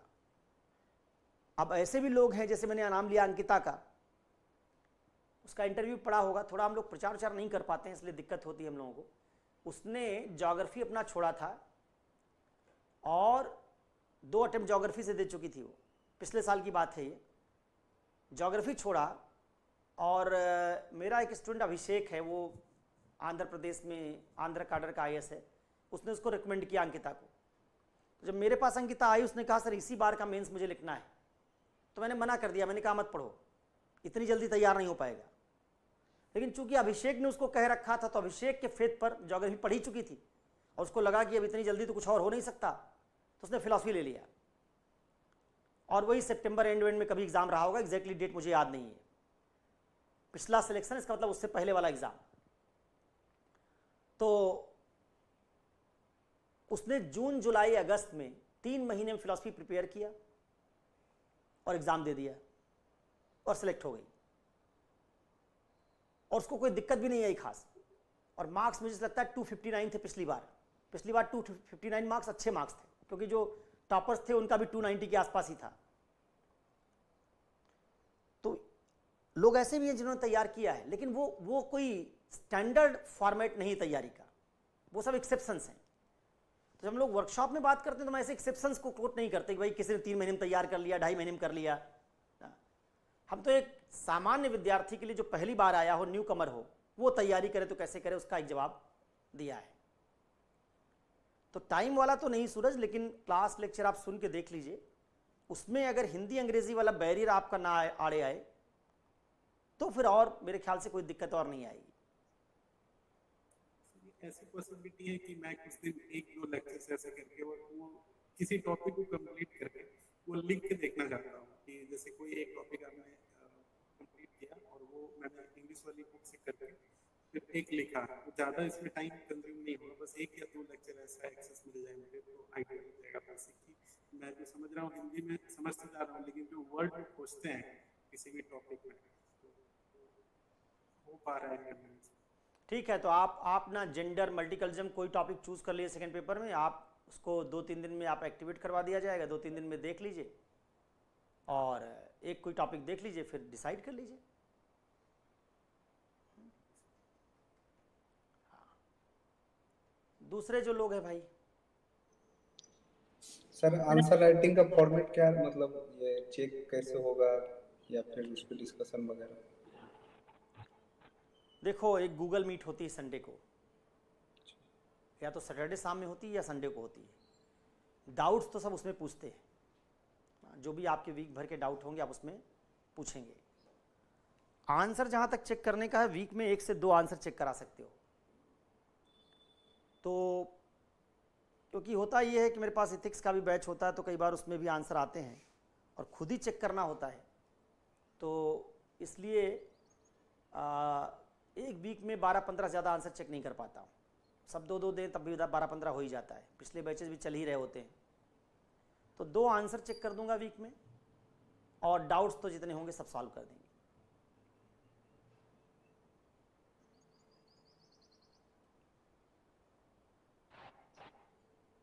अब ऐसे भी लोग हैं, जैसे मैंने नाम लिया अंकिता का, उसका इंटरव्यू पड़ा होगा, थोड़ा हम लोग प्रचार प्रचार नहीं कर पाते हैं इसलिए दिक्कत होती है हम लोगों को। उसने ज्योग्राफी अपना छोड़ा था और 2 अटेम्प्ट ज्योग्राफी से दे चुकी थी वो, पिछले साल की बात है ये। ज्योग्राफी छोड़ा और मेरा एक स्टूडेंट अभिषेक है, वो आंध्र प्रदेश में आंध्र काडर का IAS है, उसने उसको रिकमेंड किया अंकिता को। तो जब मेरे पास अंकिता आई, उसने कहा सर इसी बार का मेंस मुझे लिखना है, तो मैंने मना कर दिया, मैंने कहा मत पढ़ो, इतनी जल्दी तैयार नहीं हो पाएगा। लेकिन चूंकि अभिषेक ने उसको कह रखा था, तो अभिषेक के फेथ पर ज्योग्राफी पढ़ी चुकी थी और उसको लगा कि अब इतनी जल्दी तो कुछ और हो नहीं सकता, तो उसने फिलॉसफी ले लिया। और वही सितंबर एंड में कभी एग्जाम रहा होगा, एग्जैक्टली डेट मुझे याद नहीं है, पिछला सिलेक्शन, इसका मतलब उससे पहले वाला एग्जाम। तो उसने जून जुलाई अगस्त में 3 महीने में फिलॉसफी प्रिपेयर किया और एग्जाम दे दिया और सिलेक्ट हो गई, और उसको कोई दिक्कत भी नहीं आई खास। और मार्क्स मुझे लगता है 259 थे पिछली बार 259 मार्क्स अच्छे मार्क्स थे, क्योंकि जो टॉपर्स थे उनका भी 290 के आसपास ही था। तो लोग ऐसे भी हैं जिन्होंने तैयार किया है, लेकिन वो कोई स्टैंडर्ड फॉर्मेट नहीं तैयारी का, वो सब एक्सेप्शंस हैं। तो जब हम लोग वर्कशॉप में बात करते हैं तो हम ऐसे एक्सेप्शंस को कोट नहीं करते कि भाई किसी ने 3 महीने में तैयार कर लिया, 2.5 महीने में कर लिया। हम तो एक सामान्य विद्यार्थी के लिए जो पहली बार आया हो, न्यू कमर हो, वो तैयारी करे तो कैसे करे, उसका एक जवाब दिया है। तो टाइम वाला तो नहीं सूरज, लेकिन क्लास लेक्चर आप सुन के देख लीजिए, उसमें अगर हिंदी अंग्रेजी वाला बैरियर आपका ना आड़े आए तो फिर और मेरे ख्याल से कोई दिक्कत और नहीं आएगी। ऐसी पॉसिबिलिटी है कि मैं कुछ दिन 1-2 लेक्चर्स ऐसे करके वो किसी टॉपिक को कंप्लीट करके वो लिख के देखना चाहता हूँ कि जैसे कोई एक टॉपिक आपने कंप्लीट किया और वो मैंने इंग्लिश वाली बुक से करके फिर एक लिखा, तो ज़्यादा इसमें टाइम कंज्यूम नहीं होगा, बस 1 या 2 लेक्चर ऐसा एक्सेस मिल जाए मुझे तो आइडिया मिल जाएगा। बस कि मैं जो समझ रहा हूँ हिंदी में समझते जा रहा हूँ, लेकिन जो वर्ड खोजते हैं किसी भी टॉपिक में हो पा रहा है। ठीक है, तो आप ना जेंडर मल्टीकल्चरम कोई टॉपिक चूज कर लिए सेकंड पेपर में, आप उसको 2-3 दिन में आप एक्टिवेट करवा दिया जाएगा, 2-3 दिन में देख लीजिए और एक कोई टॉपिक देख लीजिए, फिर डिसाइड कर लीजिए। दूसरे जो लोग हैं भाई, सर आंसर राइटिंग का फॉर्मेट क्या है, मतलब ये चेक कैसे होगा या फिर उस पर डिस्कशन वगैरह? देखो, एक गूगल मीट होती है संडे को, या तो सैटरडे शाम में होती है या संडे को होती है। डाउट्स तो सब उसमें पूछते हैं, जो भी आपके वीक भर के डाउट होंगे आप उसमें पूछेंगे। आंसर जहाँ तक चेक करने का है, वीक में 1 से 2 आंसर चेक करा सकते हो। तो क्योंकि होता ये है कि मेरे पास इथिक्स का भी बैच होता है, तो कई बार उसमें भी आंसर आते हैं और खुद ही चेक करना होता है, तो इसलिए एक वीक में 12-15 ज़्यादा आंसर चेक नहीं कर पाता हूँ। सब 2-2 दें तब भी 12-15 हो ही जाता है, पिछले बैचेस भी चल ही रहे होते हैं। तो 2 आंसर चेक कर दूंगा वीक में, और डाउट्स तो जितने होंगे सब सॉल्व कर देंगे।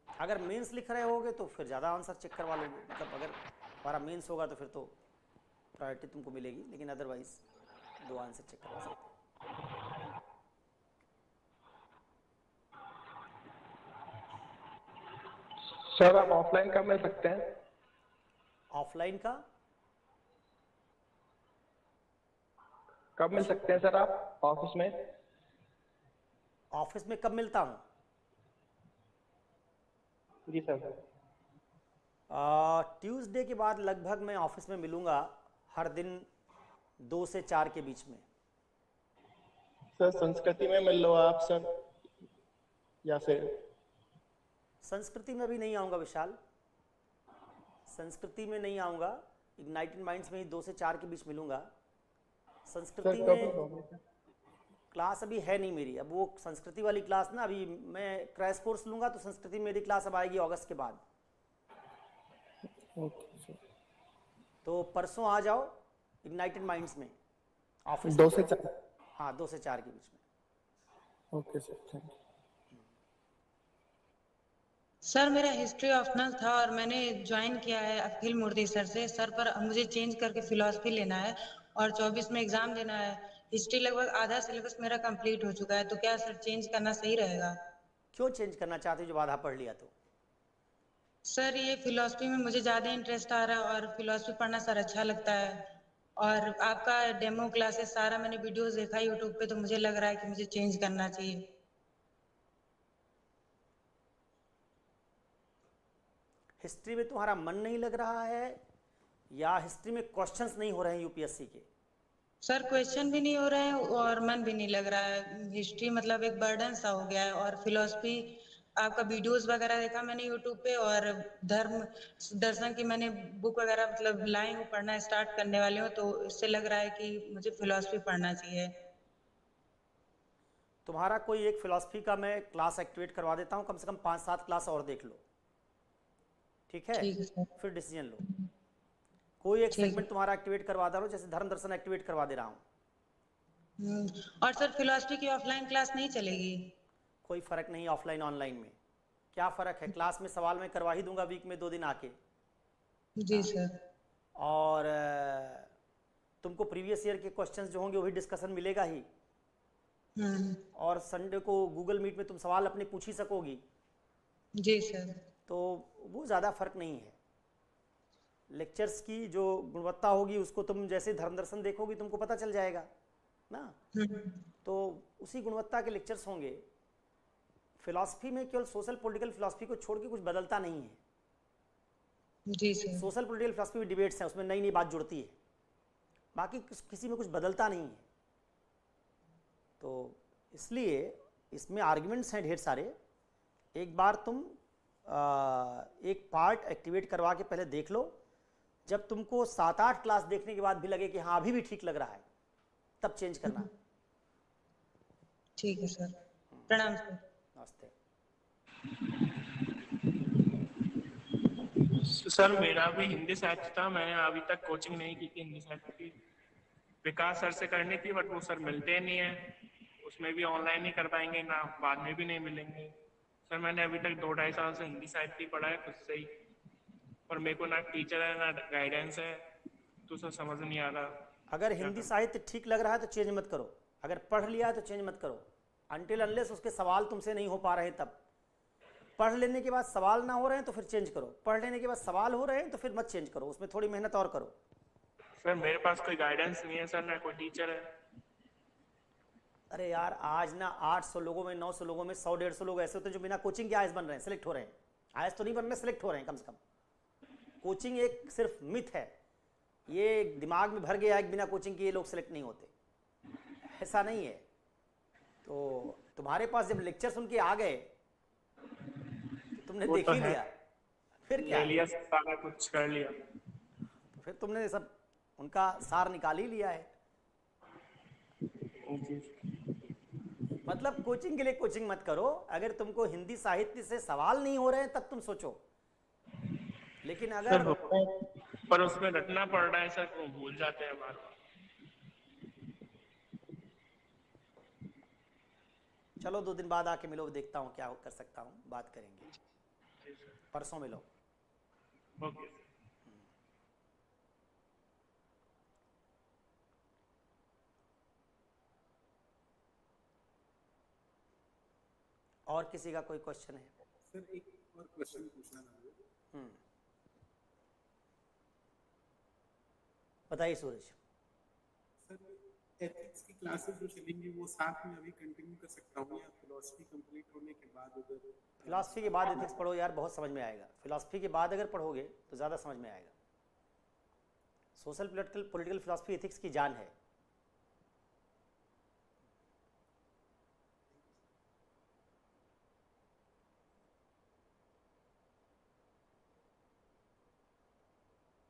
अगर मेंस लिख रहे होगे तो फिर ज़्यादा आंसर चेक करवा लोगे, मतलब अगर हमारा मेंस होगा तो फिर तो प्रायोरिटी तुमको मिलेगी, लेकिन अदरवाइज 2 आंसर चेक करवा सकते हैं। सर आप ऑफलाइन कब मिल सकते हैं? ऑफलाइन का कब मिल सकते हैं सर आप ऑफिस में? ऑफिस में कब मिलता हूँ? जी सर। ट्यूसडे के बाद लगभग मैं ऑफिस में मिलूँगा हर दिन 2 से 4 के बीच में। सर संस्कृति में मिल लो आप सर, या फिर संस्कृति में भी नहीं आऊँगा विशाल, संस्कृति में नहीं आऊँगा, इग्नाइटेड माइंड्स में ही 2 से 4 के बीच मिलूँगा। संस्कृति सर में कब? क्लास अभी है नहीं मेरी, अब वो संस्कृति वाली क्लास ना, अभी मैं क्रैश कोर्स लूँगा तो संस्कृति मेरी क्लास अब आएगी अगस्त के बाद। Okay sir. तो परसों आ जाओ इग्नाइटेड माइंड्स में ऑफिस 2 से 4। हाँ 2 से 4 के बीच में। Okay sir, thank you. Sir मेरा हिस्ट्री ऑप्शनल था और मैंने ज्वाइन किया है अखिल मूर्ति सर से। सर पर मुझे चेंज करके फिलॉसफी लेना है और 24 में एग्जाम देना है। हिस्ट्री लगभग आधा सिलेबस मेरा कंप्लीट हो चुका है, तो क्या सर चेंज करना सही रहेगा? क्यों चेंज करना चाहते हो जब आधा पढ़ लिया तो? सर ये फिलॉसफी में मुझे ज़्यादा इंटरेस्ट आ रहा है और फिलॉसफी पढ़ना सर अच्छा लगता है। और आपका डेमो क्लासेस सारा मैंने वीडियोस देखा यूट्यूब पे, तो मुझे लग रहा है कि मुझे चेंज करना चाहिए। हिस्ट्री में तुम्हारा मन नहीं लग रहा है या हिस्ट्री में क्वेश्चंस नहीं हो रहे हैं यूपीएससी के? सर क्वेश्चन भी नहीं हो रहे हैं और मन भी नहीं लग रहा है। हिस्ट्री मतलब एक बर्डन सा हो गया है। और फिलॉसफी आपका वीडियोस वगैरह देखा मैंने यूट्यूब पे, और धर्म दर्शन की मैंने बुक वगैरह मतलब लाई हूँ, पढ़ना स्टार्ट करने वाली हूँ, तो इससे लग रहा है कि मुझे फिलॉसफी पढ़ना चाहिए। तुम्हारा कोई एक फिलॉसफी का मैं क्लास एक्टिवेट करवा देता हूँ, कम से कम 5-7 क्लास और देख लो, ठीक है? ठीक है सर। फिर डिसीजन लो। कोई एक ठीक है। सेगमेंट तुम्हारा एक्टिवेट करवा दो, जैसे धर्म दर्शन एक्टिवेट करवा दे रहा हूँ। और सर फिलॉसफी की ऑफलाइन क्लास नहीं चलेगी? कोई फ़र्क नहीं ऑफलाइन ऑनलाइन में, क्या फ़र्क है? क्लास में सवाल मैं करवा ही दूंगा वीक में 2 दिन आके। जी सर। और तुमको प्रीवियस ईयर के क्वेश्चंस जो होंगे वो भी डिस्कशन मिलेगा ही। और संडे को गूगल मीट में तुम सवाल अपने पूछ ही सकोगी, जी सर। तो वो ज़्यादा फर्क नहीं है। लेक्चर्स की जो गुणवत्ता होगी उसको तुम जैसे धर्म दर्शन देखोगी तुमको पता चल जाएगा ना, तो उसी गुणवत्ता के लेक्चर्स होंगे। फिलॉसफी में केवल सोशल पॉलिटिकल फिलॉसफी को छोड़ के कुछ बदलता नहीं है। जी सर। सोशल पॉलिटिकल फिलॉसफी में डिबेट्स हैं, उसमें नई नई बात जुड़ती है, बाकी किसी में कुछ बदलता नहीं है। तो इसलिए इसमें आर्ग्यूमेंट्स हैं ढेर सारे। एक बार तुम एक पार्ट एक्टिवेट करवा के पहले देख लो, जब तुमको 7-8 क्लास देखने के बाद भी लगे कि हाँ अभी भी ठीक लग रहा है, तब चेंज करना। ठीक है सर। प्रणाम सर। नमस्ते। सर मेरा भी हिंदी साहित्य था, मैंने अभी तक कोचिंग नहीं की थी हिंदी साहित्य की। विकास सर से करनी थी बट वो सर मिलते नहीं है, उसमें भी ऑनलाइन ही कर पाएंगे ना, बाद में भी नहीं मिलेंगे। सर मैंने अभी तक 2-2.5 साल से हिंदी साहित्य पढ़ा है खुद से ही, और मेरे को ना टीचर है ना गाइडेंस है, तो सर समझ नहीं आ रहा। अगर हिंदी साहित्य ठीक लग रहा है तो चेंज मत करो, अगर पढ़ लिया है तो चेंज मत करो, अनटिल अनलेस उसके सवाल तुमसे नहीं हो पा रहे तब। पढ़ लेने के बाद सवाल ना हो रहे हैं तो फिर चेंज करो, पढ़ लेने के बाद सवाल हो रहे हैं तो फिर मत चेंज करो, उसमें थोड़ी मेहनत और करो। सर मेरे पास कोई गाइडेंस नहीं है सर, ना कोई टीचर है। अरे यार आज ना 800 लोगों में 900 लोगों में 100-150 लोग ऐसे होते हैं जो बिना कोचिंग के आईएएस बन रहे हैं, सेलेक्ट हो रहे हैं। आईएएस तो नहीं बन रहे, सेलेक्ट हो रहे हैं कम से कम। कोचिंग एक सिर्फ मिथ है, ये दिमाग में भर गया है कि बिना कोचिंग के ये लोग सेलेक्ट नहीं होते, ऐसा नहीं है। तो तुम्हारे पास जब लेक्चर सुन के आ गए तो तुमने देख ही लिया, फिर क्या ले लिया सारा कुछ कर लिया, तो फिर तुमने सब उनका सार निकाल ही लिया है। मतलब कोचिंग के लिए कोचिंग मत करो, अगर तुमको हिंदी साहित्य से सवाल नहीं हो रहे हैं तब तुम सोचो। लेकिन अगर पर उसमें रटना पड़ रहा है सर, वो भूल जाते हैं बार बार। चलो 2 दिन बाद आके मिलो, देखता हूँ क्या कर सकता हूँ, बात करेंगे। परसों मिलो। ओके। और किसी का कोई क्वेश्चन है? सर एक और क्वेश्चन पूछना था मुझे। बताइए सूरज। सर एथिक्स की क्लासेस जो चलेंगी वो साथ में अभी कंटिन्यू कर सकता हूँ या फिलॉसफी कंप्लीट होने के बाद उधर? फिलॉसफी के बाद एथिक्स पढ़ो यार, बहुत समझ में आएगा। फिलॉसफी के बाद अगर पढ़ोगे तो ज़्यादा समझ में आएगा। सोशल पॉलिटिकल फिलॉसफी एथिक्स की जान है।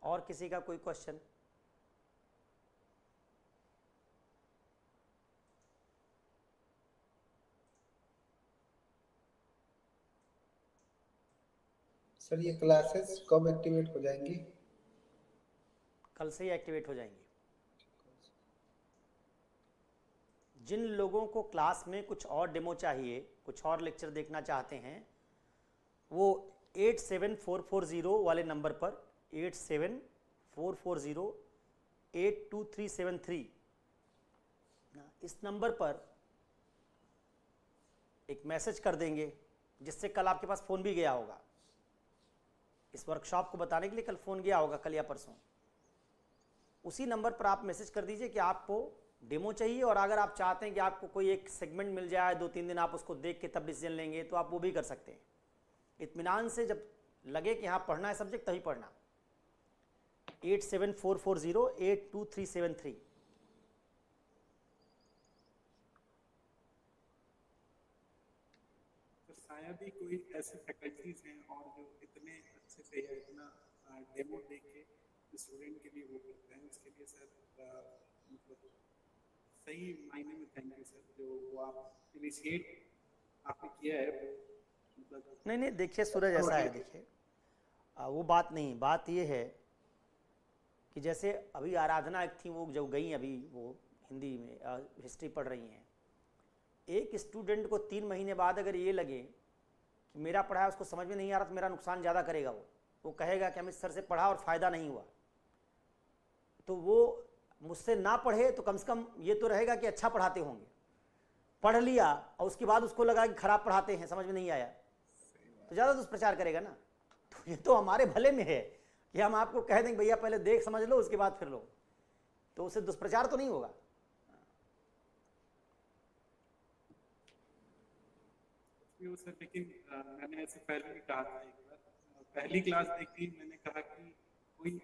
और किसी का कोई क्वेश्चन? सर ये क्लासेस कब एक्टिवेट हो जाएंगी? कल से ही एक्टिवेट हो जाएंगी। जिन लोगों को क्लास में कुछ और डेमो चाहिए, कुछ और लेक्चर देखना चाहते हैं, वो 87440 वाले नंबर पर 87440 82373 इस नंबर पर एक मैसेज कर देंगे, जिससे कल आपके पास फ़ोन भी गया होगा इस वर्कशॉप को बताने के लिए। कल फ़ोन गया होगा, कल या परसों। उसी नंबर पर आप मैसेज कर दीजिए कि आपको डेमो चाहिए, और अगर आप चाहते हैं कि आपको कोई एक सेगमेंट मिल जाए, 2-3 दिन आप उसको देख के तब डिसीजन लेंगे, तो आप वो भी कर सकते हैं। इत्मीनान से जब लगे कि हाँ पढ़ना है सब्जेक्ट, तभी पढ़ना। 87440 82373। तो शायद ही कोई ऐसी फैकल्टीज हैं और जो इतने अच्छे से या इतना डेमो दे के स्टूडेंट के लिए वो करते हैं। उसके लिए सर मतलब सही मायने में थैंक यू सर, जो वो आप इनिशिएट आपने किया है मतलब। नहीं देखिए सूरज, ऐसा है, देखिए वो बात नहीं, बात ये है कि जैसे अभी आराधना एक थी, वो जो गई अभी वो हिंदी में हिस्ट्री पढ़ रही हैं। एक स्टूडेंट को 3 महीने बाद अगर ये लगे कि मेरा पढ़ाया उसको समझ में नहीं आ रहा, तो मेरा नुकसान ज़्यादा करेगा। वो कहेगा कि अमित सर से पढ़ा और फ़ायदा नहीं हुआ, तो वो मुझसे ना पढ़े तो कम से कम ये तो रहेगा कि अच्छा पढ़ाते होंगे। पढ़ लिया और उसके बाद उसको लगा कि खराब पढ़ाते हैं, समझ में नहीं आया, तो ज़्यादा दुष्प्रचार करेगा ना। तो ये तो हमारे भले में है कि हम आपको कह दें भैया पहले देख समझ लो, उसके बाद फिर लो, तो उससे दुष्प्रचार तो नहीं होगा। सर लेकिन मैंने ऐसे पहले भी कहा था, एक बार पहली क्लास देखी, मैंने कहा कि कोई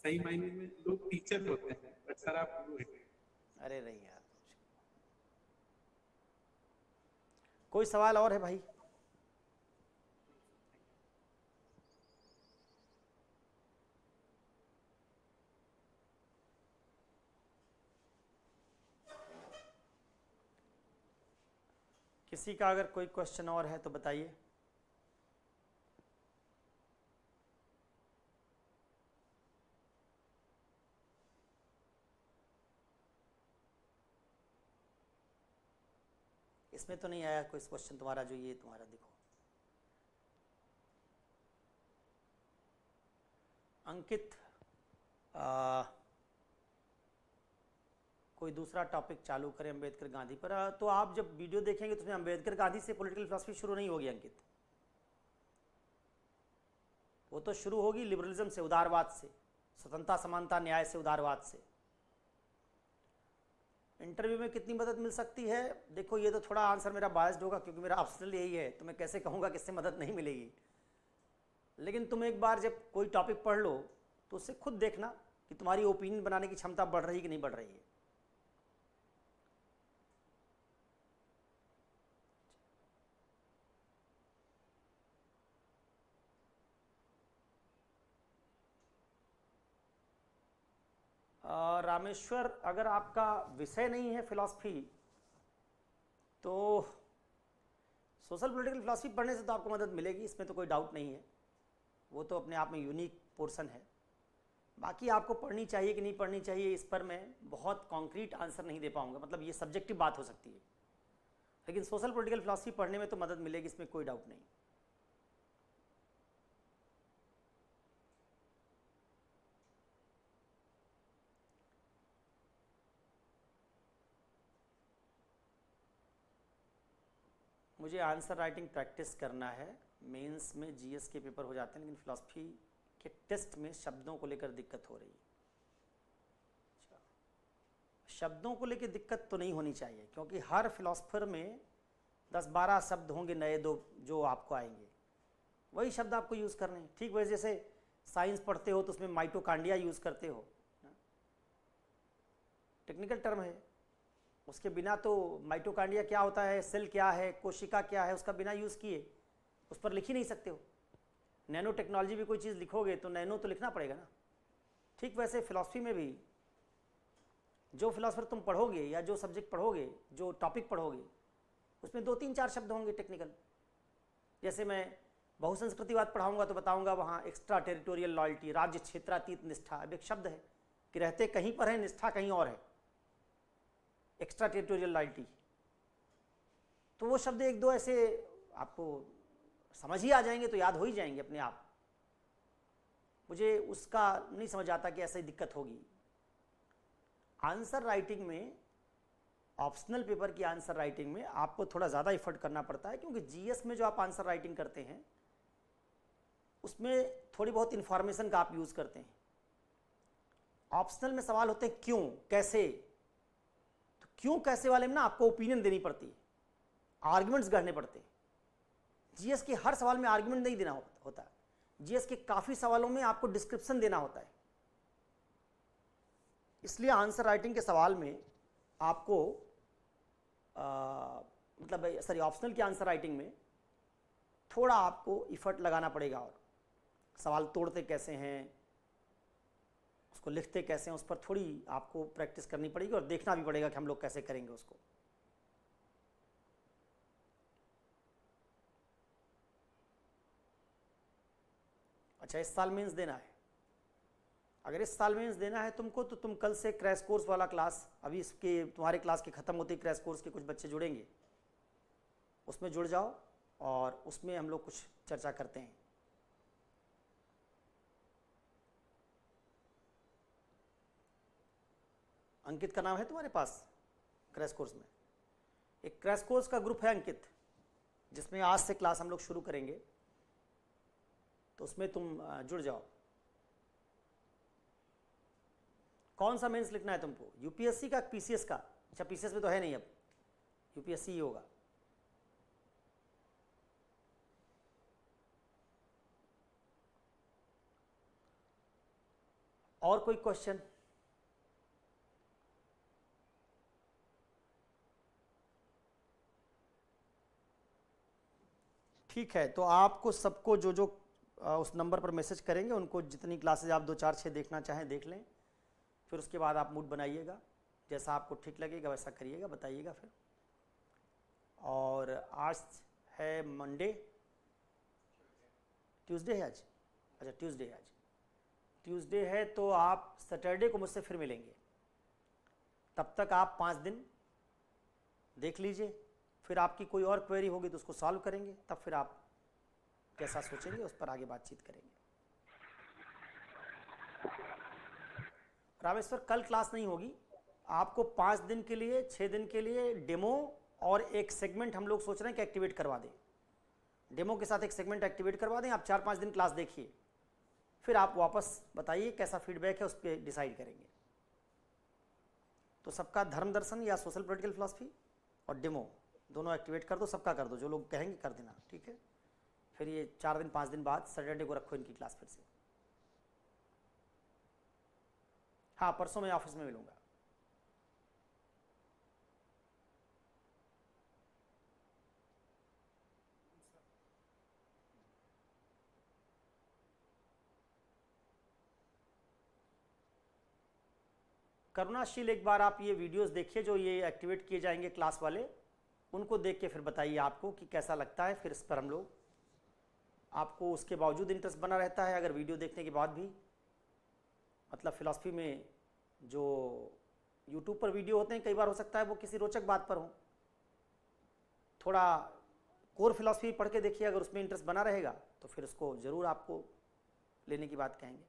सही मायने में लोग टीचर होते हैं, बट सर आप गुरु हैं। अरे नहीं यार, कोई सवाल और है भाई? किसी का अगर कोई क्वेश्चन और है तो बताइए। इसमें तो नहीं आया कोई क्वेश्चन तुम्हारा, जो ये तुम्हारा देखो अंकित, कोई दूसरा टॉपिक चालू करें अंबेडकर गांधी पर। तो आप जब वीडियो देखेंगे तो उसमें अंबेडकर गांधी से पॉलिटिकल फिलॉसफी शुरू नहीं होगी अंकित, वो तो शुरू होगी लिबरलिज्म से, उदारवाद से, स्वतंत्रता समानता न्याय से, उदारवाद से। इंटरव्यू में कितनी मदद मिल सकती है? देखो ये तो थोड़ा आंसर मेरा बायस्ड होगा, क्योंकि मेरा ऑप्शनल यही है, तो मैं कैसे कहूँगा कि इससे मदद नहीं मिलेगी। लेकिन तुम एक बार जब कोई टॉपिक पढ़ लो तो उससे खुद देखना कि तुम्हारी ओपिनियन बनाने की क्षमता बढ़ रही है कि नहीं बढ़ रही है। रामेश्वर, अगर आपका विषय नहीं है फिलॉसफी, तो सोशल पॉलिटिकल फिलॉसफी पढ़ने से तो आपको मदद मिलेगी, इसमें तो कोई डाउट नहीं है। वो तो अपने आप में यूनिक पोर्शन है। बाकी आपको पढ़नी चाहिए कि नहीं पढ़नी चाहिए, इस पर मैं बहुत कॉन्क्रीट आंसर नहीं दे पाऊंगा, मतलब ये सब्जेक्टिव बात हो सकती है। लेकिन सोशल पॉलिटिकल फिलॉसफी पढ़ने में तो मदद मिलेगी, इसमें कोई डाउट नहीं। मुझे आंसर राइटिंग प्रैक्टिस करना है। मेंस में जीएस के पेपर हो जाते हैं, लेकिन फिलॉसफी के टेस्ट में शब्दों को लेकर दिक्कत हो रही है। अच्छा, शब्दों को लेकर दिक्कत तो नहीं होनी चाहिए, क्योंकि हर फिलॉसफर में 10-12 शब्द होंगे नए, दो जो आपको आएंगे, वही शब्द आपको यूज़ करने हैं। ठीक वैसे जैसे साइंस पढ़ते हो तो उसमें माइटोकांड्रिया यूज़ करते हो, टेक्निकल टर्म है, उसके बिना तो माइटोकांड्रिया क्या होता है, सेल क्या है, कोशिका क्या है, उसका बिना यूज़ किए उस पर लिख ही नहीं सकते हो। नैनो टेक्नोलॉजी भी कोई चीज़ लिखोगे तो नैनो तो लिखना पड़ेगा ना। ठीक वैसे फिलॉसफी में भी जो फिलॉसफर तुम पढ़ोगे या जो सब्जेक्ट पढ़ोगे, जो टॉपिक पढ़ोगे, उसमें 2-3-4 शब्द होंगे टेक्निकल। जैसे मैं बहुसंस्कृतिवाद पढ़ाऊंगा तो बताऊंगा वहाँ एक्स्ट्रा टेरिटोरियल लॉयल्टी, राज्य क्षेत्रातीत निष्ठा, अब एक शब्द है कि रहते कहीं पर है, निष्ठा कहीं और है, एक्स्ट्रा टेरिटोरियल लॉयल्टी। तो वो शब्द 1-2 ऐसे आपको समझ ही आ जाएंगे तो याद हो ही जाएंगे अपने आप। मुझे उसका नहीं समझ आता कि ऐसी दिक्कत होगी। आंसर राइटिंग में, ऑप्शनल पेपर की आंसर राइटिंग में आपको थोड़ा ज़्यादा एफर्ट करना पड़ता है, क्योंकि जीएस में जो आप आंसर राइटिंग करते हैं उसमें थोड़ी बहुत इंफॉर्मेशन का आप यूज़ करते हैं। ऑप्शनल में सवाल होते हैं क्यों, कैसे। तो क्यों कैसे वाले में ना आपको ओपिनियन देनी पड़ती है, आर्ग्यूमेंट्स गढ़ने पड़ते हैं। जीएस के हर सवाल में आर्ग्यूमेंट नहीं देना होता। जीएस के काफ़ी सवालों में आपको डिस्क्रिप्शन देना होता है। इसलिए आंसर राइटिंग के सवाल में आपको मतलब सॉरी ऑप्शनल की आंसर राइटिंग में थोड़ा आपको इफर्ट लगाना पड़ेगा, और सवाल तोड़ते कैसे हैं, उसको लिखते कैसे हैं, उस पर थोड़ी आपको प्रैक्टिस करनी पड़ेगी, और देखना भी पड़ेगा कि हम लोग कैसे करेंगे उसको। अच्छा, इस साल मेंस देना है। अगर इस साल मेंस देना है तुमको, तो तुम कल से क्रैश कोर्स वाला क्लास, अभी इसके तुम्हारे क्लास के ख़त्म होते ही क्रैश कोर्स के कुछ बच्चे जुड़ेंगे, उसमें जुड़ जाओ और उसमें हम लोग कुछ चर्चा करते हैं। अंकित का नाम है तुम्हारे पास क्रैश कोर्स में? एक क्रैश कोर्स का ग्रुप है अंकित, जिसमें आज से क्लास हम लोग शुरू करेंगे, तो उसमें तुम जुड़ जाओ। कौन सा मेंस लिखना है तुमको, यूपीएससी का, पीसीएस का? अच्छा, पीसीएस में तो है नहीं, अब यूपीएससी ही होगा। और कोई क्वेश्चन? ठीक है, तो आपको सबको जो जो उस नंबर पर मैसेज करेंगे, उनको जितनी क्लासेज आप 2, 4, 6 देखना चाहें देख लें। फिर उसके बाद आप मूड बनाइएगा, जैसा आपको ठीक लगेगा वैसा करिएगा, बताइएगा फिर। और आज है मंडे, ट्यूसडे है आज? अच्छा, ट्यूसडे है आज। ट्यूसडे है तो आप सैटरडे को मुझसे फिर मिलेंगे। तब तक आप 5 दिन देख लीजिए, फिर आपकी कोई और क्वेरी होगी तो उसको सॉल्व करेंगे, तब फिर आप कैसा सोचेंगे उस पर आगे बातचीत करेंगे। रामेश्वर, कल क्लास नहीं होगी, आपको 5 दिन के लिए, 6 दिन के लिए डेमो और एक सेगमेंट हम लोग सोच रहे हैं कि एक्टिवेट करवा दें। डेमो के साथ एक सेगमेंट एक्टिवेट करवा दें, आप 4-5 दिन क्लास देखिए, फिर आप वापस बताइए कैसा फीडबैक है, उस पर डिसाइड करेंगे। तो सबका धर्म दर्शन या सोशल पॉलिटिकल फिलॉसफी और डेमो दोनों एक्टिवेट कर दो, सबका कर दो, जो लोग कहेंगे कर देना, ठीक है। फिर ये 4 दिन 5 दिन बाद सैटरडे को रखो इनकी क्लास फिर से। हाँ, परसों मैं ऑफिस में मिलूंगा। करुणाशील, एक बार आप ये वीडियोस देखिए जो ये एक्टिवेट किए जाएंगे क्लास वाले, उनको देख के फिर बताइए आपको कि कैसा लगता है। फिर इस पर हम लोग, आपको उसके बावजूद इंटरेस्ट बना रहता है अगर वीडियो देखने के बाद भी, मतलब फिलॉसफी में जो यूट्यूब पर वीडियो होते हैं, कई बार हो सकता है वो किसी रोचक बात पर हो, थोड़ा कोर फिलॉसफी पढ़ के देखिए, अगर उसमें इंटरेस्ट बना रहेगा तो फिर उसको ज़रूर आपको लेने की बात कहेंगे।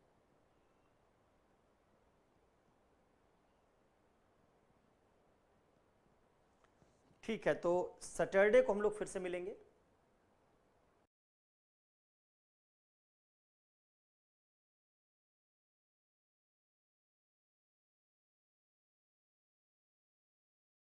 ठीक है, तो सैटरडे को हम लोग फिर से मिलेंगे।